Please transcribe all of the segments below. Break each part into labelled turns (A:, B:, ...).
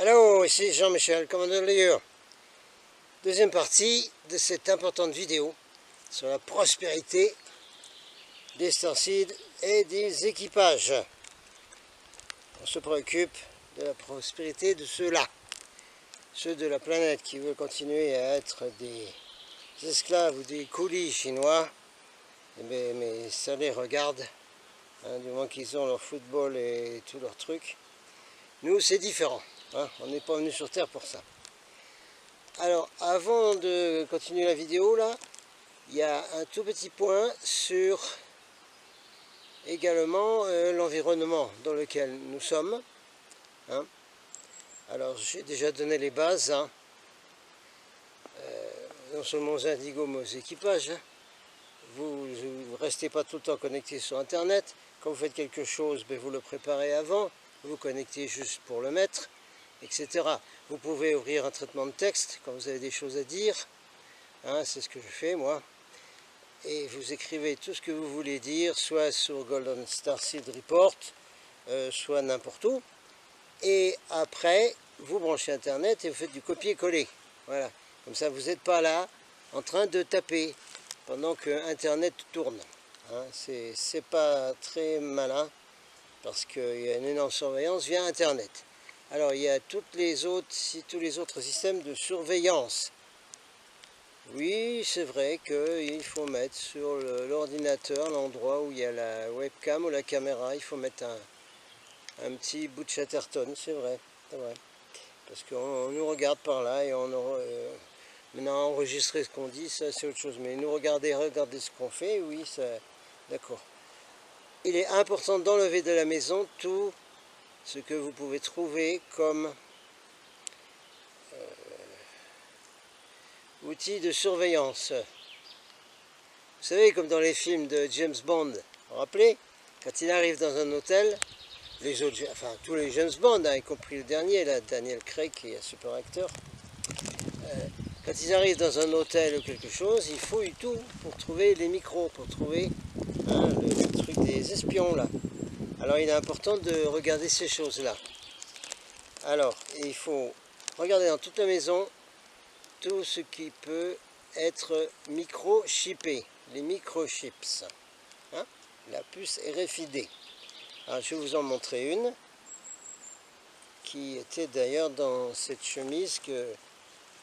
A: Hello, ici Jean-Michel, commandeur de l'Ailleurs. Deuxième partie de cette importante vidéo sur la prospérité des starseeds et des équipages. On se préoccupe de la prospérité de ceux-là, ceux de la planète qui veulent continuer à être des esclaves ou des coulis chinois, mais ça les regarde, du moment qu'ils ont leur football et tous leurs trucs. Nous, c'est différent. On n'est pas venu sur Terre pour ça. Alors, avant de continuer la vidéo, là, il y a un tout petit point sur également l'environnement dans lequel nous sommes. Alors, j'ai déjà donné les bases, non seulement aux indigos, mais aux équipages. Vous ne restez pas tout le temps connecté sur Internet. Quand vous faites quelque chose, vous le préparez avant, vous connectez juste pour le mettre, etc. Vous pouvez ouvrir un traitement de texte quand vous avez des choses à dire, c'est ce que je fais moi, et vous écrivez tout ce que vous voulez dire, soit sur Golden Starseed Report, soit n'importe où, et après vous branchez Internet et vous faites du copier-coller, voilà, comme ça vous n'êtes pas là en train de taper pendant que Internet tourne, c'est pas très malin, parce qu'il y a une énorme surveillance via Internet. Alors il y a tous les autres systèmes de surveillance. Oui, c'est vrai qu'il faut mettre sur l'ordinateur l'endroit où il y a la webcam ou la caméra, il faut mettre un petit bout de Chatterton, c'est vrai. Parce qu'on nous regarde par là et maintenant enregistrer ce qu'on dit, ça c'est autre chose. Mais nous regarder ce qu'on fait, oui, d'accord. Il est important d'enlever de la maison tout ce que vous pouvez trouver comme outils de surveillance. Vous savez, comme dans les films de James Bond, vous vous rappelez, quand il arrive dans un hôtel, tous les James Bond, y compris le dernier, là, Daniel Craig, qui est un super acteur, quand ils arrivent dans un hôtel ou quelque chose, ils fouillent tout pour trouver les micros, pour trouver le truc des espions, là. Alors il est important de regarder ces choses-là. Alors, il faut regarder dans toute la maison tout ce qui peut être microchippé, les microchips, la puce RFID. Alors, je vais vous en montrer une qui était d'ailleurs dans cette chemise que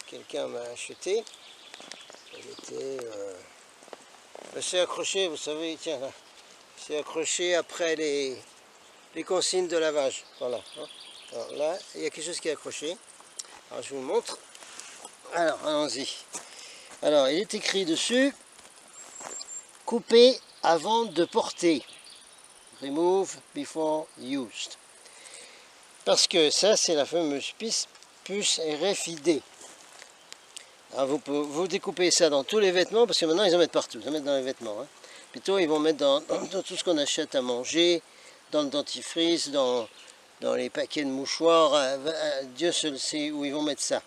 A: quelqu'un m'a achetée. Elle était c'est accroché, vous savez, tiens là, c'est accroché après les consignes de lavage, voilà. Alors là, il y a quelque chose qui est accroché. Alors je vous montre. Alors, allons-y. Alors, il est écrit dessus, couper avant de porter. Remove before used. Parce que ça, c'est la fameuse puce RFID. Alors, vous découpez ça dans tous les vêtements, parce que maintenant, ils en mettent partout. Ils en mettent dans les vêtements. Plutôt, ils vont mettre dans tout ce qu'on achète à manger, dans le dentifrice, dans les paquets de mouchoirs. Dieu seul sait où ils vont mettre ça.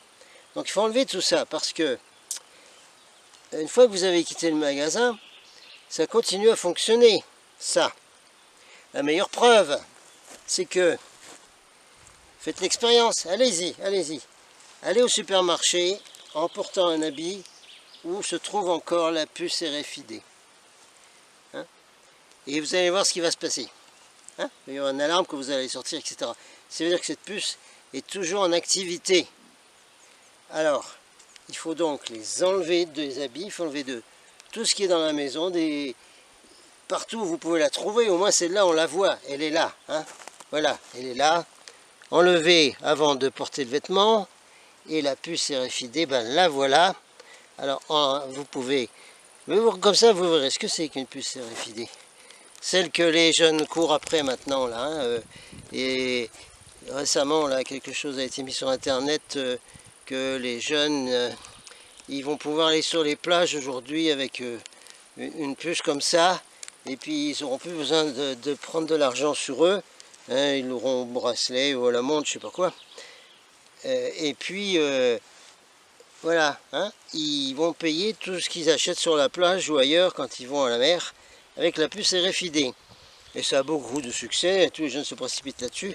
A: Donc il faut enlever tout ça, parce que une fois que vous avez quitté le magasin, ça continue à fonctionner, ça. La meilleure preuve, c'est que, faites l'expérience, allez-y, allez au supermarché en portant un habit où se trouve encore la puce RFID. Et vous allez voir ce qui va se passer. Il va y avoir une alarme que vous allez sortir, etc. Ça veut dire que cette puce est toujours en activité. Alors, il faut donc les enlever des habits, il faut enlever de tout ce qui est dans la maison, partout où vous pouvez la trouver, au moins celle-là on la voit, elle est là. Voilà, elle est là. Enlevez avant de porter le vêtement, et la puce RFID, la voilà. Alors, vous pouvez, comme ça vous verrez ce que c'est qu'une puce RFID. Celle que les jeunes courent après maintenant, là, et récemment, là, quelque chose a été mis sur Internet, que les jeunes, ils vont pouvoir aller sur les plages aujourd'hui avec une puce comme ça, et puis ils n'auront plus besoin de prendre de l'argent sur eux, ils auront au bracelet ou à la montre, je sais pas quoi, et puis voilà, ils vont payer tout ce qu'ils achètent sur la plage ou ailleurs quand ils vont à la mer avec la puce RFID. Et ça a beaucoup de succès, tous les jeunes se précipitent là-dessus,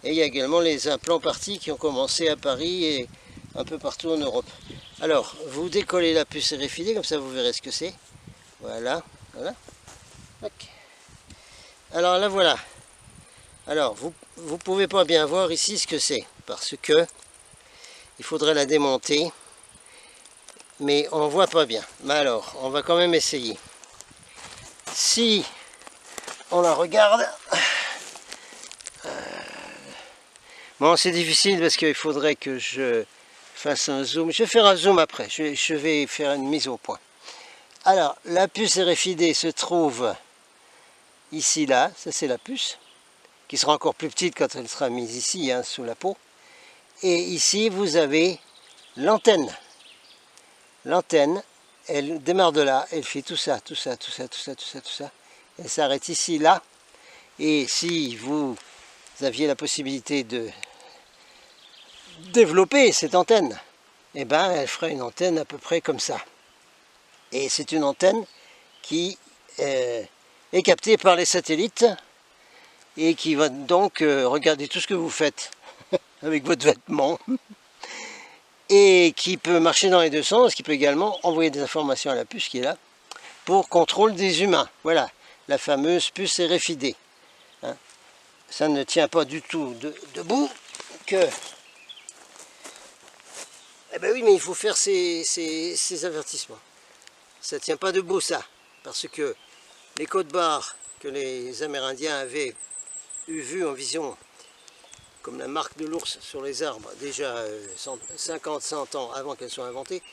A: Et il y a également les implants partis qui ont commencé à Paris et un peu partout en Europe. Alors, vous décollez la puce RFID, comme ça vous verrez ce que c'est. Voilà, voilà. Okay. Alors là voilà. Alors, vous pouvez pas bien voir ici ce que c'est, parce que il faudrait la démonter, mais on voit pas bien. Mais alors, on va quand même essayer. Si on la regarde, bon, c'est difficile parce qu'il faudrait que je fasse un zoom. Je vais faire un zoom après, je vais faire une mise au point. Alors, la puce RFID se trouve ici, là, ça c'est la puce, qui sera encore plus petite quand elle sera mise ici, hein, sous la peau. Et ici, vous avez l'antenne. L'antenne, elle démarre de là, elle fait tout ça, tout ça, tout ça, tout ça, tout ça, tout ça. Elle s'arrête ici, là. Et si vous aviez la possibilité de développer cette antenne, eh ben, elle ferait une antenne à peu près comme ça. Et c'est une antenne qui est captée par les satellites et qui va donc regarder tout ce que vous faites avec votre vêtement et qui peut marcher dans les deux sens, qui peut également envoyer des informations à la puce qui est là pour contrôle des humains. Voilà, la fameuse puce RFID. Hein. Ça ne tient pas du tout debout que... Eh ben oui, mais il faut faire ces avertissements. Ça ne tient pas debout ça, parce que les codes-barres que les Amérindiens avaient vu en vision, comme la marque de l'ours sur les arbres, déjà 50-100 ans avant qu'elle soit inventée,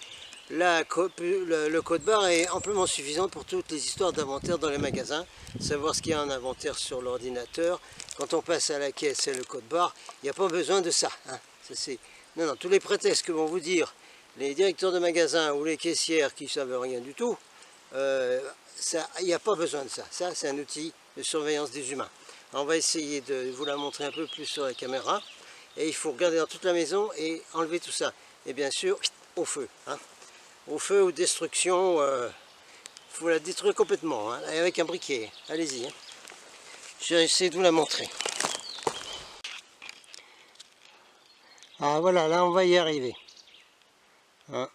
A: le code-barre est amplement suffisant pour toutes les histoires d'inventaire dans les magasins, savoir ce qu'il y a en inventaire sur l'ordinateur. Quand on passe à la caisse et le code-barre, il n'y a pas besoin de ça. Hein. Non, tous les prétextes que vont vous dire les directeurs de magasins ou les caissières qui ne savent rien du tout, il n'y a pas besoin de ça. Ça, c'est un outil de surveillance des humains. Alors, on va essayer de vous la montrer un peu plus sur la caméra. Et il faut regarder dans toute la maison et enlever tout ça. Et bien sûr, au feu. Hein. Au feu ou destruction, il faut la détruire complètement, hein, avec un briquet. Allez-y. Hein. Je vais essayer de vous la montrer. Ah voilà, là on va y arriver. Hein.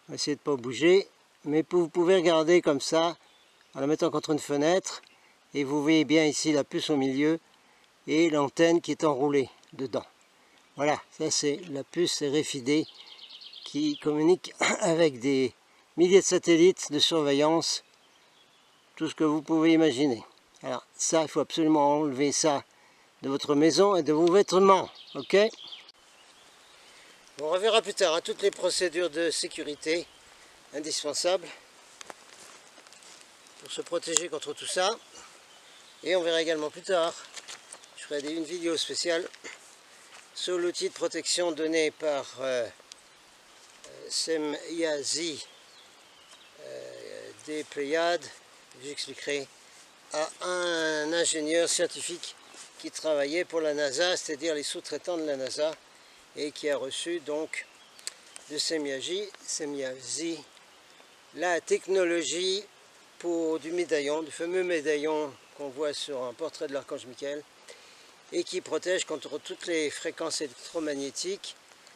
A: On va essayer de ne pas bouger, mais vous pouvez regarder comme ça, en la mettant contre une fenêtre, et vous voyez bien ici la puce au milieu, et l'antenne qui est enroulée dedans. Voilà, ça c'est la puce RFID qui communique avec des milliers de satellites de surveillance, tout ce que vous pouvez imaginer. Alors ça, il faut absolument enlever ça de votre maison et de vos vêtements, ok? On reverra plus tard, hein, toutes les procédures de sécurité indispensables pour se protéger contre tout ça. Et on verra également plus tard, je ferai une vidéo spéciale sur l'outil de protection donné par Semyazi des Pléiades. J'expliquerai à un ingénieur scientifique qui travaillait pour la NASA, c'est-à-dire les sous-traitants de la NASA, et qui a reçu donc de Semyazi la technologie du médaillon, du fameux médaillon qu'on voit sur un portrait de l'archange Michael, et qui protège contre toutes les fréquences électromagnétiques,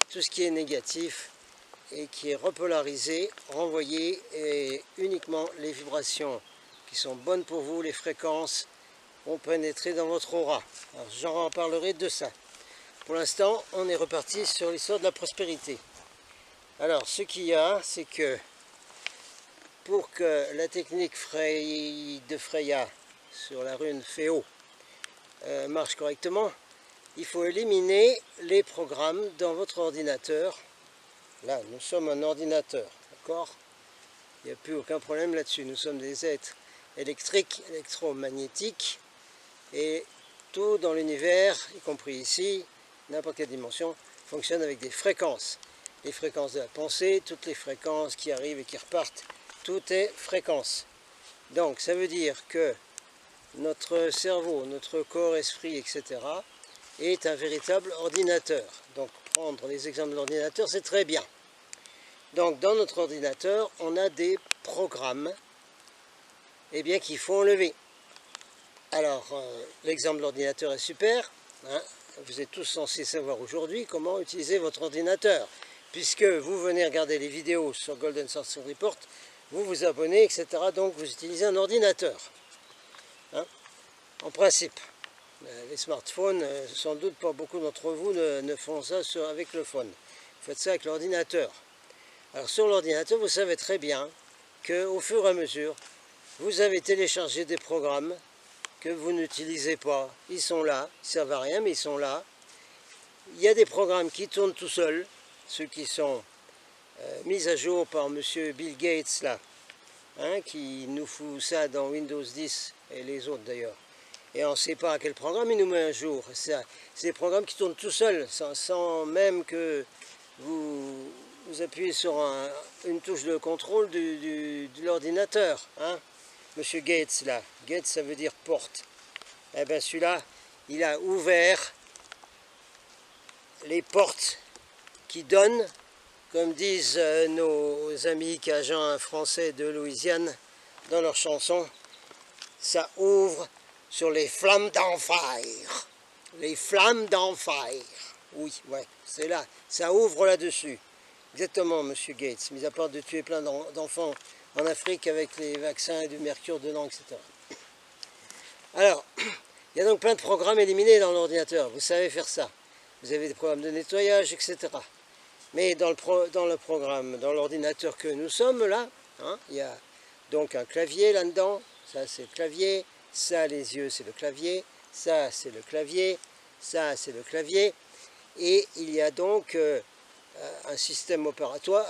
A: tout ce qui est négatif, et qui est repolarisé, renvoyé, et uniquement les vibrations qui sont bonnes pour vous, les fréquences, vont pénétrer dans votre aura. Alors j'en parlerai de ça. Pour l'instant, on est reparti sur l'histoire de la prospérité. Alors, ce qu'il y a, c'est que pour que la technique de Freya sur la rune Féo marche correctement, il faut éliminer les programmes dans votre ordinateur. Là, nous sommes un ordinateur, d'accord? Il n'y a plus aucun problème là-dessus. Nous sommes des êtres électriques, électromagnétiques, et tout dans l'univers, y compris ici, n'importe quelle dimension, fonctionne avec des fréquences. Les fréquences de la pensée, toutes les fréquences qui arrivent et qui repartent, tout est fréquence. Donc ça veut dire que notre cerveau, notre corps, esprit, etc. est un véritable ordinateur. Donc prendre les exemples de l'ordinateur, c'est très bien. Donc dans notre ordinateur, on a des programmes qu'il faut enlever. Alors l'exemple de l'ordinateur est super, hein, vous êtes tous censés savoir aujourd'hui comment utiliser votre ordinateur. Puisque vous venez regarder les vidéos sur Golden Source Report, vous vous abonnez, etc. Donc vous utilisez un ordinateur. Hein, en principe. Les smartphones, sans doute pas beaucoup d'entre vous ne font ça avec le phone. Vous faites ça avec l'ordinateur. Alors sur l'ordinateur, vous savez très bien qu'au fur et à mesure, vous avez téléchargé des programmes que vous n'utilisez pas. Ils sont là, ils ne servent à rien, mais ils sont là. Il y a des programmes qui tournent tout seuls, ceux qui sont mis à jour par monsieur Bill Gates, là, hein, qui nous fout ça dans Windows 10, et les autres d'ailleurs. Et on ne sait pas à quel programme il nous met un jour. C'est des programmes qui tournent tout seuls, sans même que vous appuyez sur une touche de contrôle de l'ordinateur. Hein. Monsieur Gates, là, Gates ça veut dire porte. Eh bien celui-là, il a ouvert les portes qui donnent, comme disent nos amis cajuns français de Louisiane dans leur chanson, ça ouvre sur les flammes d'enfer. Les flammes d'enfer. Oui, ouais, c'est là. Ça ouvre là-dessus. Exactement, monsieur Gates. Mis à part de tuer plein d'enfants en Afrique avec les vaccins et du mercure dedans, etc. Alors, il y a donc plein de programmes éliminés dans l'ordinateur. Vous savez faire ça. Vous avez des programmes de nettoyage, etc. Mais dans le programme, dans l'ordinateur que nous sommes là, hein, il y a donc un clavier là-dedans. Ça, c'est le clavier. Ça, les yeux, c'est le clavier. Ça, c'est le clavier. Ça, c'est le clavier. Et il y a donc un système opératoire,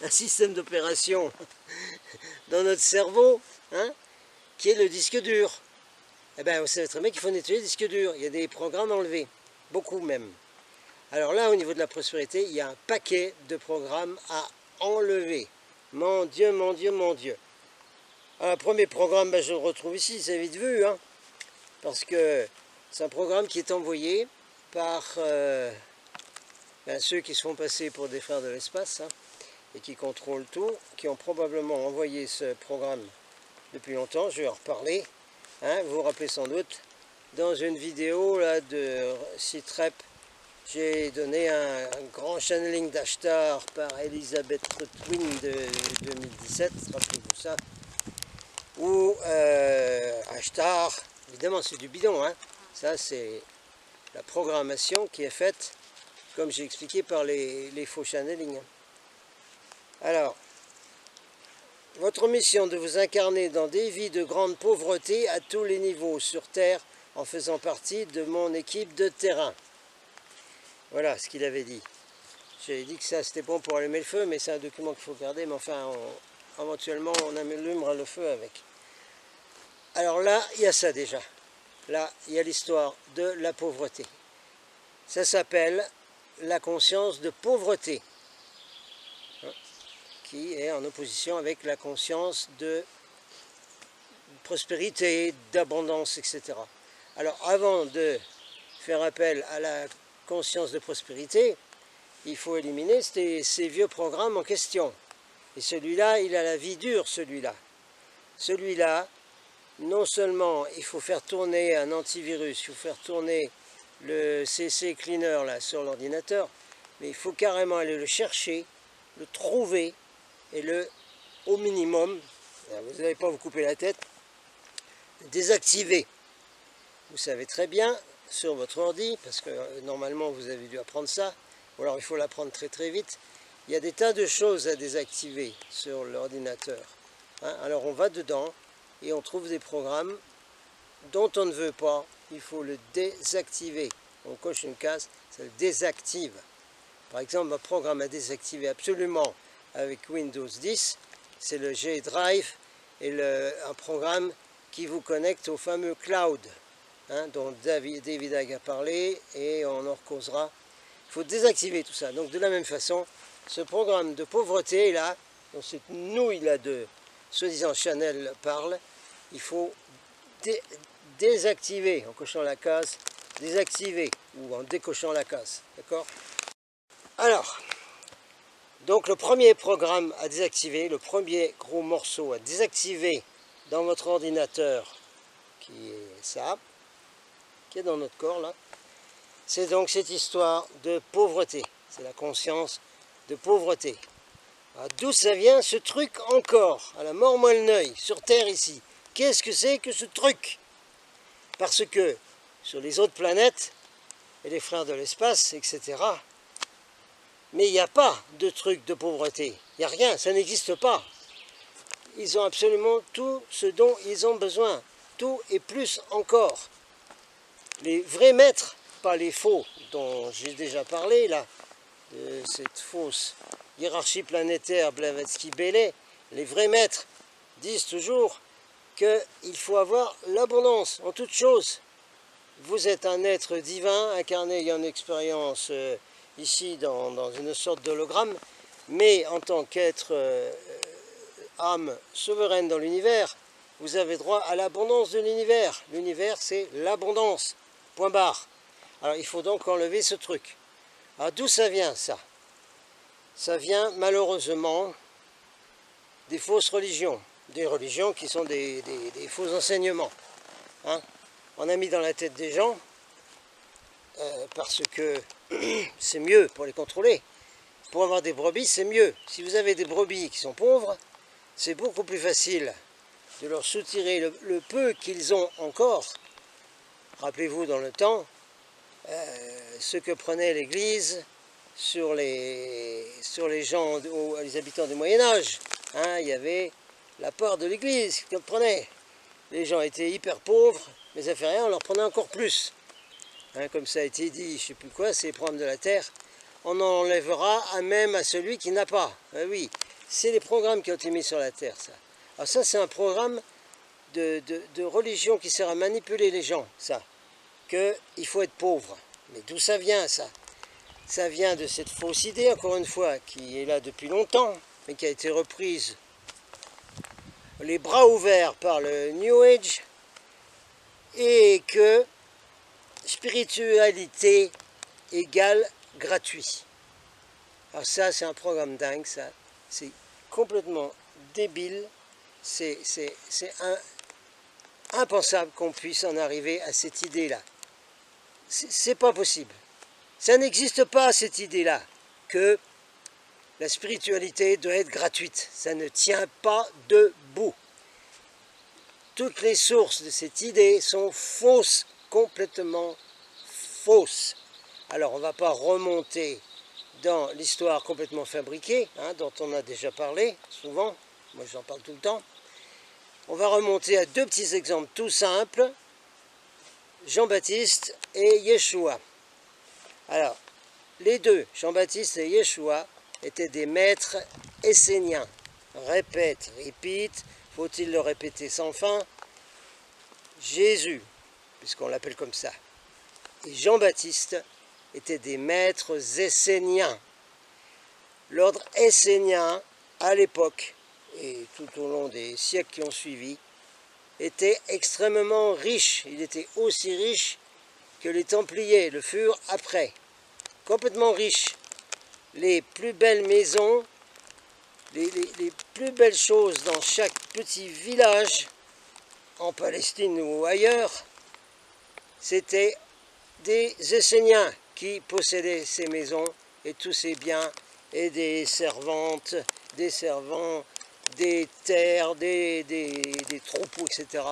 A: un système d'opération dans notre cerveau, hein, qui est le disque dur. Eh bien, vous savez très bien qu'il faut nettoyer le disque dur. Il y a des programmes enlevés, beaucoup même. Alors là, au niveau de la prospérité, il y a un paquet de programmes à enlever. Mon Dieu, mon Dieu, mon Dieu. Alors, le premier programme, ben, je le retrouve ici, c'est vite vu, hein, parce que c'est un programme qui est envoyé par ben, ceux qui se font passer pour des frères de l'espace, hein, et qui contrôlent tout, qui ont probablement envoyé ce programme depuis longtemps. Je vais en reparler, hein, vous vous rappelez sans doute, dans une vidéo là, de Citrep, j'ai donné un grand channeling d'Ashtar par Elizabeth Trutwin de 2017, rappelez-vous ça, où Ashtar, évidemment c'est du bidon, hein, ça c'est la programmation qui est faite, comme j'ai expliqué, par les faux channeling. Alors, votre mission de vous incarner dans des vies de grande pauvreté à tous les niveaux sur Terre en faisant partie de mon équipe de terrain. Voilà ce qu'il avait dit. J'ai dit que ça c'était bon pour allumer le feu, mais c'est un document qu'il faut garder, mais enfin, éventuellement on allumera le feu avec. Alors là, il y a ça déjà. Là, il y a l'histoire de la pauvreté. Ça s'appelle la conscience de pauvreté, hein, qui est en opposition avec la conscience de prospérité, d'abondance, etc. Alors, avant de faire appel à la conscience de prospérité, il faut éliminer ces vieux programmes en question. Et celui-là, il a la vie dure, celui-là. Celui-là, non seulement il faut faire tourner un antivirus, il faut faire tourner le CC Cleaner là, sur l'ordinateur, mais il faut carrément aller le chercher, le trouver, et au minimum, vous n'allez pas vous couper la tête, désactiver. Vous savez très bien, sur votre ordi, parce que normalement vous avez dû apprendre ça, ou alors il faut l'apprendre très très vite, il y a des tas de choses à désactiver sur l'ordinateur. Hein, alors on va dedans, et on trouve des programmes dont on ne veut pas, il faut le désactiver. On coche une case, ça le désactive. Par exemple, un programme à désactiver absolument avec Windows 10, c'est le G-Drive et un programme qui vous connecte au fameux cloud, hein, dont David Haig a parlé et on en recausera. Il faut désactiver tout ça. Donc de la même façon, ce programme de pauvreté là, dont cette nouille là de soi-disant Chanel parle, il faut désactiver en cochant la case, désactiver ou en décochant la case, d'accord? Alors, donc le premier programme à désactiver, le premier gros morceau à désactiver dans votre ordinateur, qui est ça, qui est dans notre corps là. C'est donc cette histoire de pauvreté. C'est la conscience de pauvreté. D'où ça vient ce truc encore, à la mort moelle-neuil, sur Terre ici? Qu'est-ce que c'est que ce truc? Parce que sur les autres planètes, et les frères de l'espace, etc., mais il n'y a pas de truc de pauvreté. Il n'y a rien, ça n'existe pas. Ils ont absolument tout ce dont ils ont besoin. Tout et plus encore. Les vrais maîtres, pas les faux, dont j'ai déjà parlé là, de cette fausse hiérarchie planétaire Blavatsky-Bélé, les vrais maîtres disent toujours qu'il faut avoir l'abondance en toutes choses. Vous êtes un être divin, incarné ayant une expérience ici dans une sorte d'hologramme, mais en tant qu'être âme souveraine dans l'univers, vous avez droit à l'abondance de l'univers. L'univers, c'est l'abondance. Point barre. Alors, il faut donc enlever ce truc. Alors, d'où ça vient, ça? Ça vient, malheureusement, des fausses religions. Des religions qui sont des faux enseignements. Hein? On a mis dans la tête des gens, parce que c'est mieux pour les contrôler. Pour avoir des brebis, c'est mieux. Si vous avez des brebis qui sont pauvres, c'est beaucoup plus facile de leur soutirer le peu qu'ils ont encore. Rappelez-vous dans le temps, ce que prenait l'Église sur les gens, les habitants du Moyen-Âge. Hein, il y avait la part de l'Église qu'elle prenait. Les gens étaient hyper pauvres, mais ça fait rien, on leur prenait encore plus. Hein, comme ça a été dit, je ne sais plus quoi, c'est les programmes de la terre. On en enlèvera même à celui qui n'a pas. Oui, c'est les programmes qui ont été mis sur la terre, ça. Alors ça, c'est un programme de religion qui sert à manipuler les gens, ça. Qu'il faut être pauvre. Mais d'où ça vient, ça? Ça vient de cette fausse idée, encore une fois, qui est là depuis longtemps, mais qui a été reprise les bras ouverts par le New Age, et que spiritualité égale gratuit. Alors ça, c'est un programme dingue, ça. C'est complètement débile. C'est impensable qu'on puisse en arriver à cette idée-là. C'est pas possible. Ça n'existe pas, cette idée-là, que la spiritualité doit être gratuite. Ça ne tient pas debout. Toutes les sources de cette idée sont fausses, complètement fausses. Alors, on ne va pas remonter dans l'histoire complètement fabriquée, hein, dont on a déjà parlé souvent. Moi, j'en parle tout le temps. On va remonter à deux petits exemples tout simples. Jean-Baptiste et Yeshua. Alors, les deux, Jean-Baptiste et Yeshua, étaient des maîtres esséniens. Répète, repeat, faut-il le répéter sans fin? Jésus, puisqu'on l'appelle comme ça, et Jean-Baptiste étaient des maîtres esséniens. L'ordre essénien, à l'époque, et tout au long des siècles qui ont suivi, était extrêmement riche. Il était aussi riche que les Templiers le furent après. Complètement riche. Les plus belles maisons, les plus belles choses dans chaque petit village, en Palestine ou ailleurs, c'était des Esséniens qui possédaient ces maisons et tous ces biens, et des servantes, des servants, des terres, des troupeaux, etc.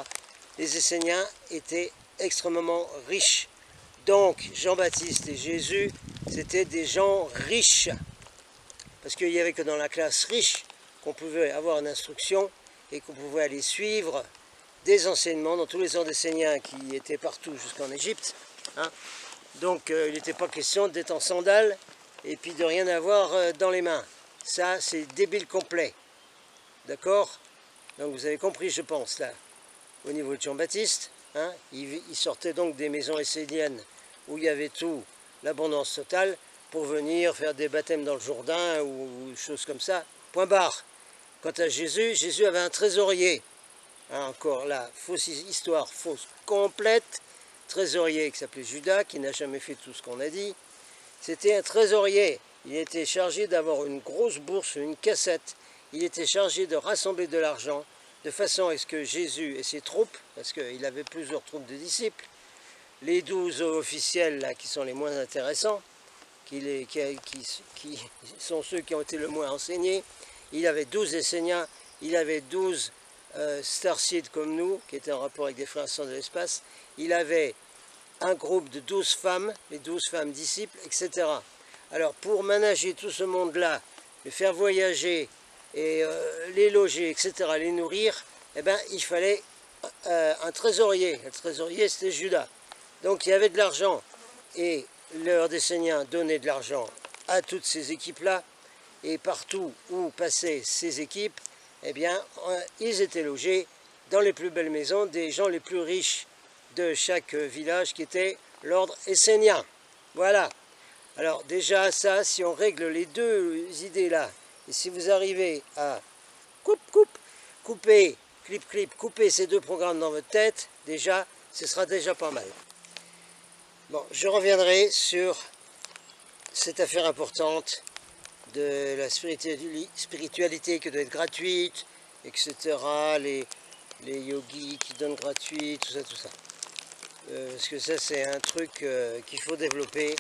A: Les Esséniens étaient extrêmement riches. Donc Jean-Baptiste et Jésus, c'était des gens riches. Parce qu'il n'y avait que dans la classe riche qu'on pouvait avoir une instruction et qu'on pouvait aller suivre des enseignements dans tous les ordres esséniens qui étaient partout jusqu'en Égypte. Hein. Donc il n'était pas question d'être en sandales et puis de rien avoir dans les mains. Ça, c'est débile complet. D'accord? Donc vous avez compris, je pense, là, au niveau de Jean-Baptiste. Hein, il sortait donc des maisons esséniennes où il y avait tout, l'abondance totale, pour venir faire des baptêmes dans le Jourdain ou choses comme ça. Point barre. Quant à Jésus, Jésus avait un trésorier. Hein, encore là, fausse histoire, fausse complète. Trésorier qui s'appelait Judas, qui n'a jamais fait tout ce qu'on a dit. C'était un trésorier. Il était chargé d'avoir une grosse bourse, une cassette. Il était chargé de rassembler de l'argent, de façon à ce que Jésus et ses troupes, parce qu'il avait plusieurs troupes de disciples, les 12 officiels là, qui sont les moins intéressants, qui sont ceux qui ont été le moins enseignés. Il avait 12 Esséniens, il avait 12 Starseed comme nous, qui étaient en rapport avec des frères de l'espace. Il avait un groupe de 12 femmes, les 12 femmes disciples, etc. Alors pour manager tout ce monde-là, les faire voyager, et les loger, etc., les nourrir, eh ben, il fallait un trésorier. Le trésorier, c'était Judas. Donc il y avait de l'argent, et l'ordre essénien donnait de l'argent à toutes ces équipes-là, et partout où passaient ces équipes, eh bien, ils étaient logés dans les plus belles maisons des gens les plus riches de chaque village qui était l'ordre essénien. Voilà. Alors déjà, ça, si on règle les deux idées-là, et si vous arrivez à couper, couper ces deux programmes dans votre tête, déjà, ce sera déjà pas mal. Bon, je reviendrai sur cette affaire importante de la spiritualité qui doit être gratuite, etc. Les yogis qui donnent gratuit, tout ça. Parce que ça, c'est un truc qu'il faut développer,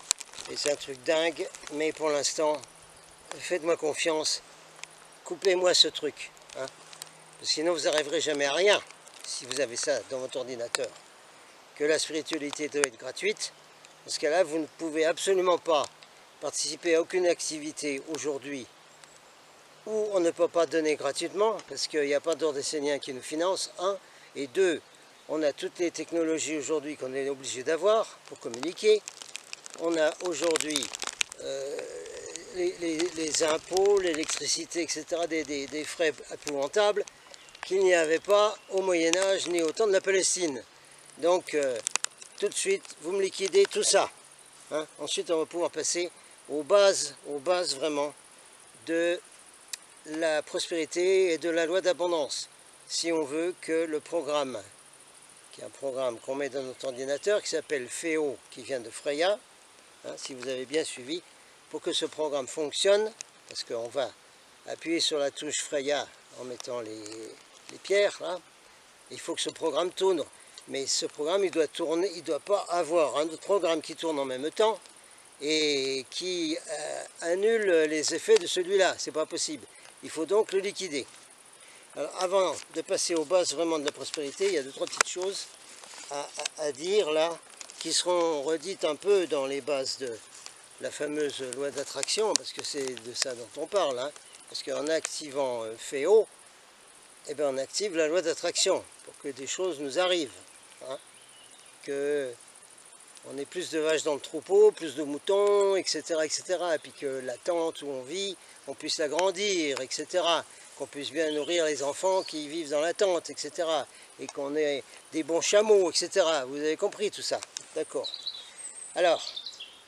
A: et c'est un truc dingue, mais pour l'instant, faites-moi confiance, coupez-moi ce truc, hein, parce que sinon vous n'arriverez jamais à rien, si vous avez ça dans votre ordinateur, que la spiritualité doit être gratuite. Dans ce cas-là, vous ne pouvez absolument pas participer à aucune activité aujourd'hui où on ne peut pas donner gratuitement, parce qu'il n'y a pas d'ordre essénien qui nous finance, un, et deux, on a toutes les technologies aujourd'hui qu'on est obligé d'avoir pour communiquer. On a aujourd'hui les impôts, l'électricité, etc., des frais épouvantables qu'il n'y avait pas au Moyen-Âge ni au temps de la Palestine. Donc, tout de suite, vous me liquidez tout ça. Hein. Ensuite, on va pouvoir passer aux bases vraiment de la prospérité et de la loi d'abondance. Si on veut que le programme, qui est un programme qu'on met dans notre ordinateur, qui s'appelle FEO, qui vient de Freya, hein, si vous avez bien suivi, pour que ce programme fonctionne, parce qu'on va appuyer sur la touche Freya en mettant les pierres, là, il faut que ce programme tourne. Mais ce programme, il doit tourner, il ne doit pas avoir un autre programme qui tourne en même temps et qui annule les effets de celui-là. C'est pas possible. Il faut donc le liquider. Alors, avant de passer aux bases vraiment de la prospérité, il y a deux, trois petites choses à dire là, qui seront redites un peu dans les bases de la fameuse loi d'attraction, parce que c'est de ça dont on parle, hein, parce qu'en activant FEO, eh bien, on active la loi d'attraction pour que des choses nous arrivent, hein, que on ait plus de vaches dans le troupeau, plus de moutons, etc., etc., et puis que la tente où on vit, on puisse l'agrandir, etc., qu'on puisse bien nourrir les enfants qui vivent dans la tente, etc., et qu'on ait des bons chameaux, etc. Vous avez compris tout ça, d'accord? Alors,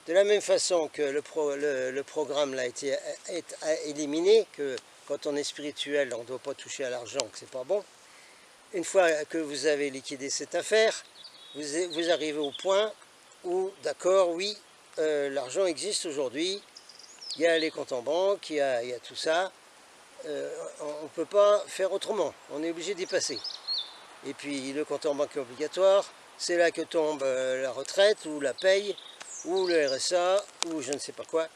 A: de la même façon que le programme là est éliminé, que quand on est spirituel, on ne doit pas toucher à l'argent, que c'est pas bon. Une fois que vous avez liquidé cette affaire, vous arrivez au point où, d'accord, oui, l'argent existe aujourd'hui, il y a les comptes en banque, il y a tout ça, on ne peut pas faire autrement, on est obligé d'y passer. Et puis le compte en banque est obligatoire, c'est là que tombe la retraite ou la paye, ou le RSA, ou je ne sais pas quoi.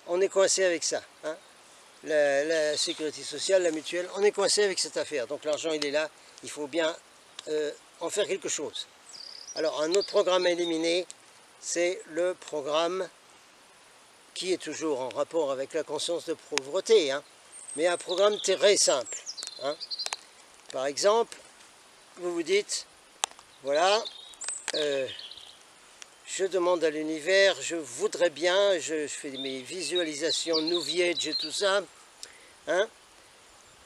A: On est coincé avec ça, hein. La sécurité sociale, la mutuelle, on est coincé avec cette affaire. Donc l'argent, il est là, il faut bien en faire quelque chose. Alors un autre programme à éliminer, c'est le programme qui est toujours en rapport avec la conscience de pauvreté, hein, mais un programme très simple. Hein. Par exemple, vous vous dites, voilà, je demande à l'univers, je voudrais bien, je fais mes visualisations New Age et tout ça, hein,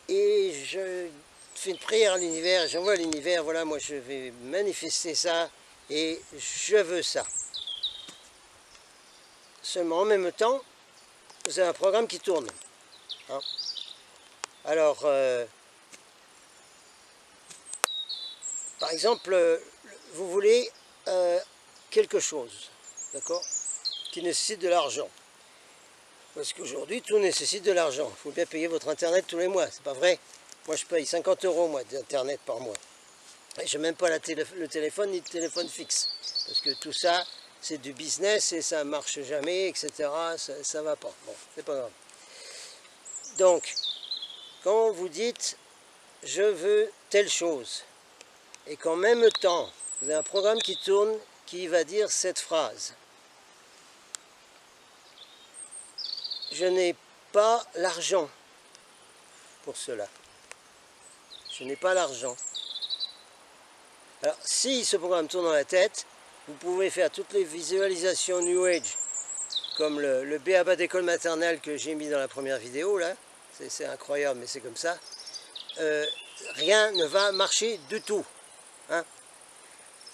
A: et je fais une prière à l'univers, j'envoie à l'univers, voilà, moi je vais manifester ça, et je veux ça. Seulement en même temps, vous avez un programme qui tourne. Hein. Alors, par exemple, vous voulez quelque chose, d'accord, qui nécessite de l'argent. Parce qu'aujourd'hui, tout nécessite de l'argent. Il faut bien payer votre Internet tous les mois, c'est pas vrai? Moi, je paye 50 € moi, d'Internet par mois. Je n'ai même pas le téléphone ni le téléphone fixe. Parce que tout ça, c'est du business et ça ne marche jamais, etc. Ça ne va pas. Bon, c'est pas grave. Donc, quand vous dites « je veux telle chose » et qu'en même temps, vous avez un programme qui tourne qui va dire cette phrase. Je n'ai pas l'argent pour cela. Je n'ai pas l'argent. Alors, si ce programme tourne dans la tête, vous pouvez faire toutes les visualisations New Age, comme le B.A.B.A. d'école maternelle que j'ai mis dans la première vidéo, là. C'est incroyable, mais c'est comme ça. Rien ne va marcher du tout. Hein.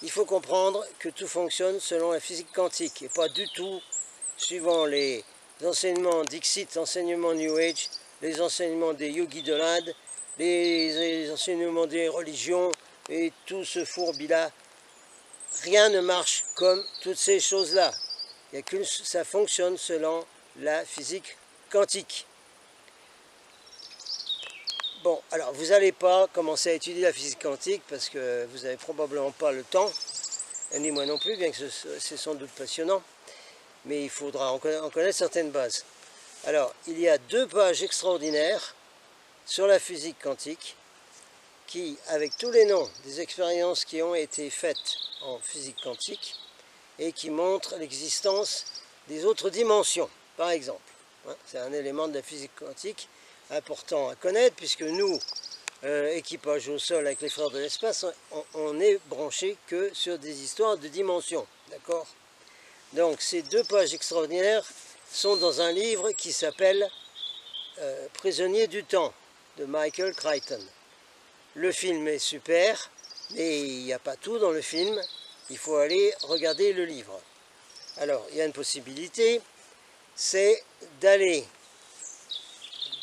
A: Il faut comprendre que tout fonctionne selon la physique quantique, et pas du tout suivant les enseignements Dixit, enseignements New Age, les enseignements des yogis de l'Inde, les enseignements des religions, et tout ce fourbi-là. Rien ne marche comme toutes ces choses-là. Ça fonctionne selon la physique quantique. Bon, alors vous n'allez pas commencer à étudier la physique quantique parce que vous n'avez probablement pas le temps, et ni moi non plus, bien que c'est sans doute passionnant, mais il faudra en connaître certaines bases. Alors, il y a 2 pages extraordinaires sur la physique quantique qui, avec tous les noms des expériences qui ont été faites en physique quantique et qui montrent l'existence des autres dimensions, par exemple. C'est un élément de la physique quantique important à connaître, puisque nous, équipage au sol avec les frères de l'espace, on est branché que sur des histoires de dimensions, d'accord? Donc ces 2 pages extraordinaires sont dans un livre qui s'appelle Prisonnier du temps, de Michael Crichton. Le film est super, mais il n'y a pas tout dans le film, il faut aller regarder le livre. Alors, il y a une possibilité, c'est d'aller,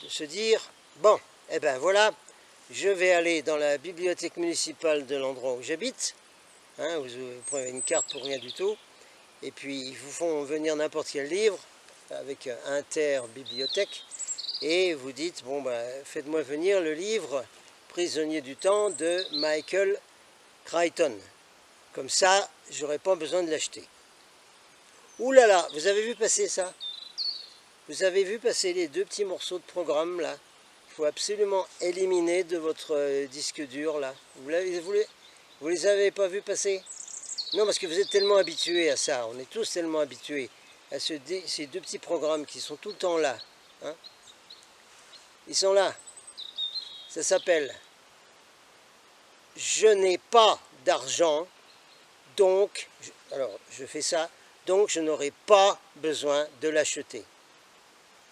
A: de se dire, bon, eh ben voilà, je vais aller dans la bibliothèque municipale de l'endroit où j'habite, hein, vous prenez une carte pour rien du tout, et puis ils vous font venir n'importe quel livre, avec Inter-bibliothèque, et vous dites, bon, ben, faites-moi venir le livre Prisonnier du temps de Michael Crichton. Comme ça, j'aurai pas besoin de l'acheter. Ouh là là, vous avez vu passer ça? Vous avez vu passer les 2 petits morceaux de programme là? Il faut absolument éliminer de votre disque dur là. Vous les avez pas vus passer? Non, parce que vous êtes tellement habitués à ça. On est tous tellement habitués à ces 2 petits programmes qui sont tout le temps là. Hein? Ils sont là. Ça s'appelle « Je n'ai pas d'argent, donc, alors je fais ça, donc je n'aurai pas besoin de l'acheter. »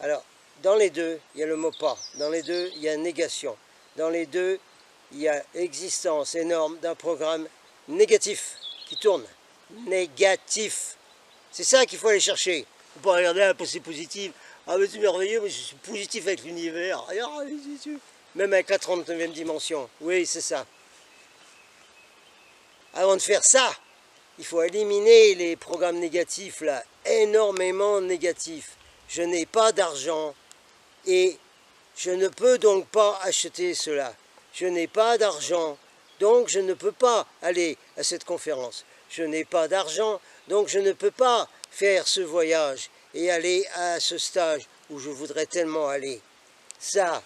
A: Alors, dans les 2, il y a le mot « pas ». Dans les 2, il y a négation. Dans les 2, il y a existence énorme d'un programme négatif qui tourne. Négatif. C'est ça qu'il faut aller chercher. Vous pouvez regarder la pensée positive. Ah mais c'est merveilleux, mais je suis positif avec l'univers. Même avec la 39e dimension. Oui, c'est ça. Avant de faire ça, il faut éliminer les programmes négatifs, là, énormément négatifs. Je n'ai pas d'argent et je ne peux donc pas acheter cela. Je n'ai pas d'argent, donc je ne peux pas aller à cette conférence. Je n'ai pas d'argent, donc je ne peux pas faire ce voyage et aller à ce stage où je voudrais tellement aller. Ça,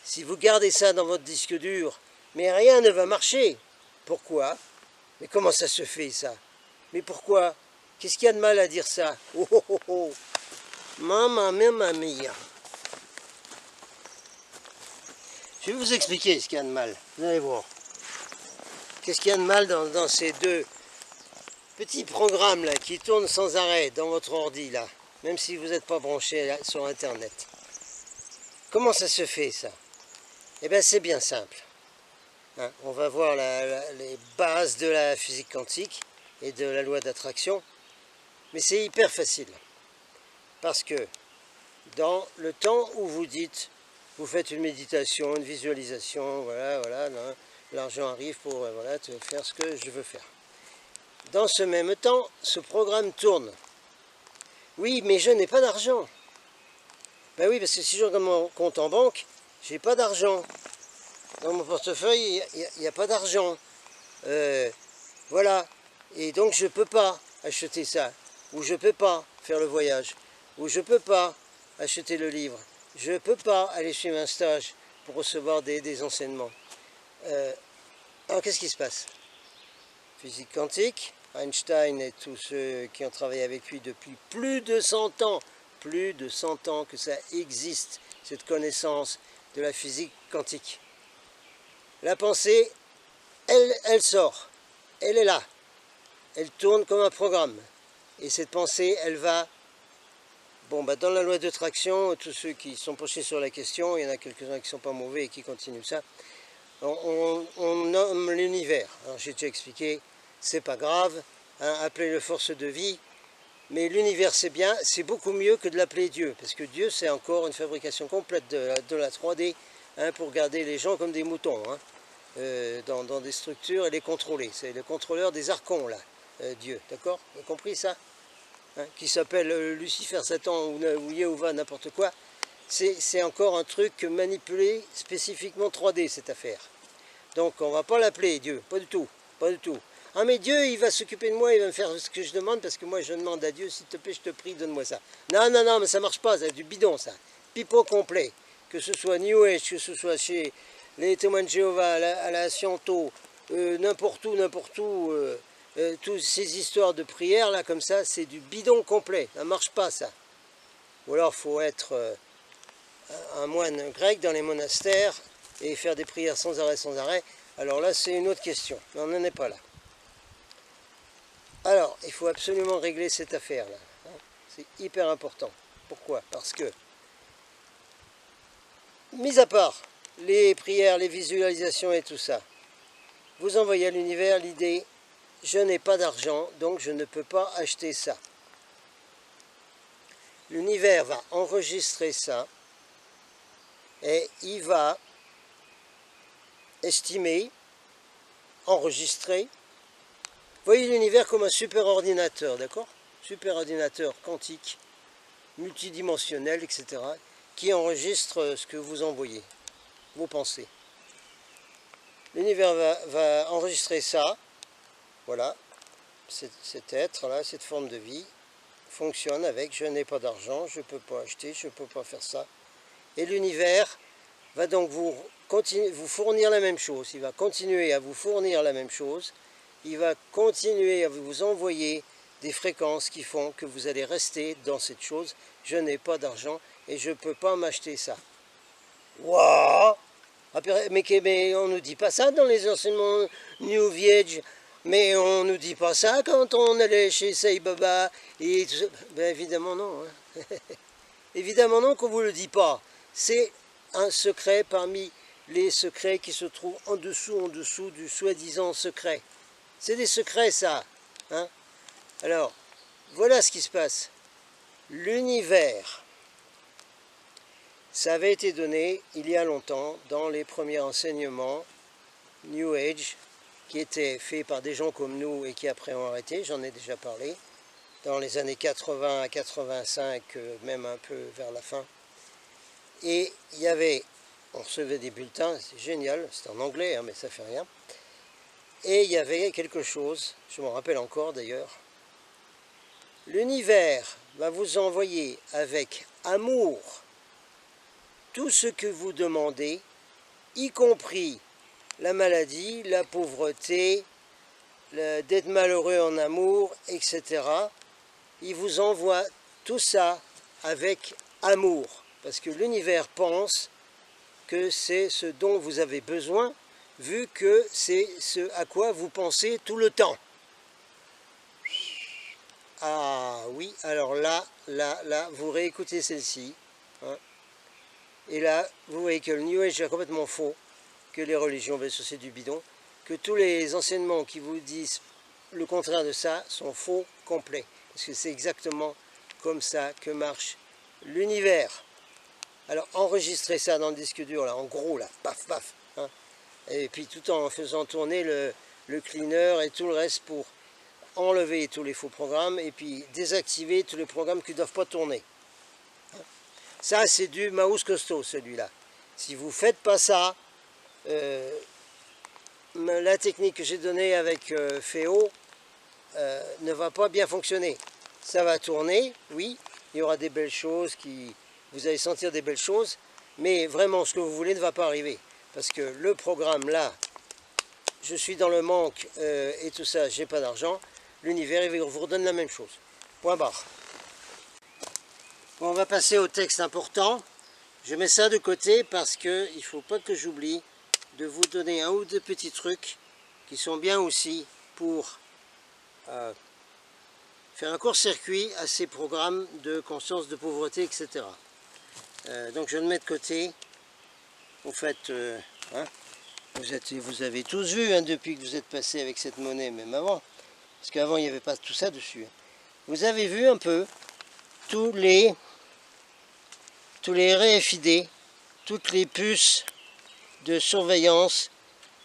A: si vous gardez ça dans votre disque dur, mais rien ne va marcher. Pourquoi? Mais comment ça se fait, ça? Mais pourquoi? Qu'est-ce qu'il y a de mal à dire ça? Oh oh oh oh! Mamma mia! Je vais vous expliquer ce qu'il y a de mal. Vous allez voir. Qu'est-ce qu'il y a de mal dans ces 2 petits programmes là qui tournent sans arrêt dans votre ordi là, même si vous n'êtes pas branché là, sur Internet. Comment ça se fait, ça? Eh bien, c'est bien simple. Hein, on va voir les bases de la physique quantique et de la loi d'attraction, mais c'est hyper facile. Parce que dans le temps où vous dites, vous faites une méditation, une visualisation, voilà, l'argent arrive pour voilà, te faire ce que je veux faire. Dans ce même temps, ce programme tourne. Oui, mais je n'ai pas d'argent. Ben oui, parce que si je regarde mon compte en banque, j'ai pas d'argent. Dans mon portefeuille, il n'y a pas d'argent. Voilà. Et donc je ne peux pas acheter ça, ou je ne peux pas faire le voyage, ou je ne peux pas acheter le livre, je ne peux pas aller suivre un stage pour recevoir des enseignements. Alors qu'est-ce qui se passe? Physique quantique, Einstein et tous ceux qui ont travaillé avec lui depuis plus de 100 ans que ça existe, cette connaissance de la physique quantique. La pensée, elle sort, elle est là, elle tourne comme un programme. Et cette pensée, elle va, bon, dans la loi de traction, tous ceux qui sont penchés sur la question, il y en a quelques-uns qui ne sont pas mauvais et qui continuent ça, on nomme l'univers. Alors j'ai déjà expliqué, c'est pas grave, hein, appelez-le force de vie, mais l'univers c'est bien, c'est beaucoup mieux que de l'appeler Dieu, parce que Dieu c'est encore une fabrication complète de la 3D, hein, pour garder les gens comme des moutons, hein, dans des structures et les contrôler. C'est le contrôleur des archons là, Dieu, d'accord? Vous avez compris ça? Hein, qui s'appelle Lucifer, Satan ou Yehovah, n'importe quoi. C'est encore un truc manipulé spécifiquement 3D, cette affaire. Donc on ne va pas l'appeler Dieu, pas du tout, pas du tout. Ah mais Dieu, il va s'occuper de moi, il va me faire ce que je demande, parce que moi je demande à Dieu, s'il te plaît, je te prie, donne-moi ça. Non, non, non, mais ça marche pas, c'est du bidon ça. Pipeau complet. Que ce soit New Age, que ce soit chez les témoins de Jéhovah, à la Sciento, n'importe où, toutes ces histoires de prière là comme ça, c'est du bidon complet, ça marche pas ça. Ou alors il faut être un moine grec dans les monastères et faire des prières sans arrêt, alors là c'est une autre question, mais on n'en est pas là. Alors, il faut absolument régler cette affaire-là, hein. C'est hyper important. Pourquoi? Parce que, mis à part les prières, les visualisations et tout ça, vous envoyez à l'univers l'idée, je n'ai pas d'argent, donc je ne peux pas acheter ça. L'univers va enregistrer ça, et il va estimer, enregistrer. Vous voyez l'univers comme un super ordinateur, d'accord? Super ordinateur quantique, multidimensionnel, etc., qui enregistre ce que vous envoyez, vos pensées. L'univers va enregistrer ça, voilà, cet être-là, cette forme de vie, fonctionne avec je n'ai pas d'argent, je ne peux pas acheter, je ne peux pas faire ça. Et l'univers va donc vous fournir la même chose, il va continuer à vous fournir la même chose, il va continuer à vous envoyer des fréquences qui font que vous allez rester dans cette chose, je n'ai pas d'argent et je ne peux pas m'acheter ça. Waouh! Mais on ne nous dit pas ça dans les enseignements New Age, mais on ne nous dit pas ça quand on allait chez Sai Baba et tout ça. Ben évidemment non, hein. Évidemment non qu'on ne vous le dit pas. C'est un secret parmi les secrets qui se trouvent en dessous du soi-disant secret. C'est des secrets ça, hein. Alors, voilà ce qui se passe. L'univers, ça avait été donné il y a longtemps dans les premiers enseignements New Age qui étaient faits par des gens comme nous et qui après ont arrêté, j'en ai déjà parlé, dans les années 80 à 85, même un peu vers la fin. Et il y avait, on recevait des bulletins, c'est génial, c'est en anglais, hein, mais ça fait rien. Et il y avait quelque chose, je m'en rappelle encore d'ailleurs, l'univers va vous envoyer avec amour tout ce que vous demandez, y compris la maladie, la pauvreté, d'être malheureux en amour, etc. Il vous envoie tout ça avec amour, parce que l'univers pense que c'est ce dont vous avez besoin, vu que c'est ce à quoi vous pensez tout le temps. Ah oui, alors là, vous réécoutez celle-ci, hein, et là, vous voyez que le New Age est complètement faux, que les religions, bien sûr, c'est du bidon, que tous les enseignements qui vous disent le contraire de ça sont faux complets, parce que c'est exactement comme ça que marche l'univers. Alors enregistrez ça dans le disque dur, là, en gros, là, paf, paf, hein, et puis tout en faisant tourner le cleaner et tout le reste pour enlever tous les faux programmes et puis désactiver tous les programmes qui ne doivent pas tourner. Ça, c'est du mouse costaud, celui-là. Si vous ne faites pas ça, la technique que j'ai donnée avec Féo ne va pas bien fonctionner. Ça va tourner, oui, il y aura des belles choses, vous allez sentir des belles choses, mais vraiment ce que vous voulez ne va pas arriver. Parce que le programme là, je suis dans le manque et tout ça, j'ai pas d'argent, l'univers il vous redonne la même chose. Point barre. Bon, on va passer au texte important. Je mets ça de côté parce qu'il ne faut pas que j'oublie de vous donner un ou deux petits trucs qui sont bien aussi pour faire un court-circuit à ces programmes de conscience de pauvreté, etc. Donc je le mets de côté. En fait, hein, vous avez tous vu hein, depuis que vous êtes passé avec cette monnaie, même avant, parce qu'avant il n'y avait pas tout ça dessus. Vous avez vu un peu tous les RFID, toutes les puces de surveillance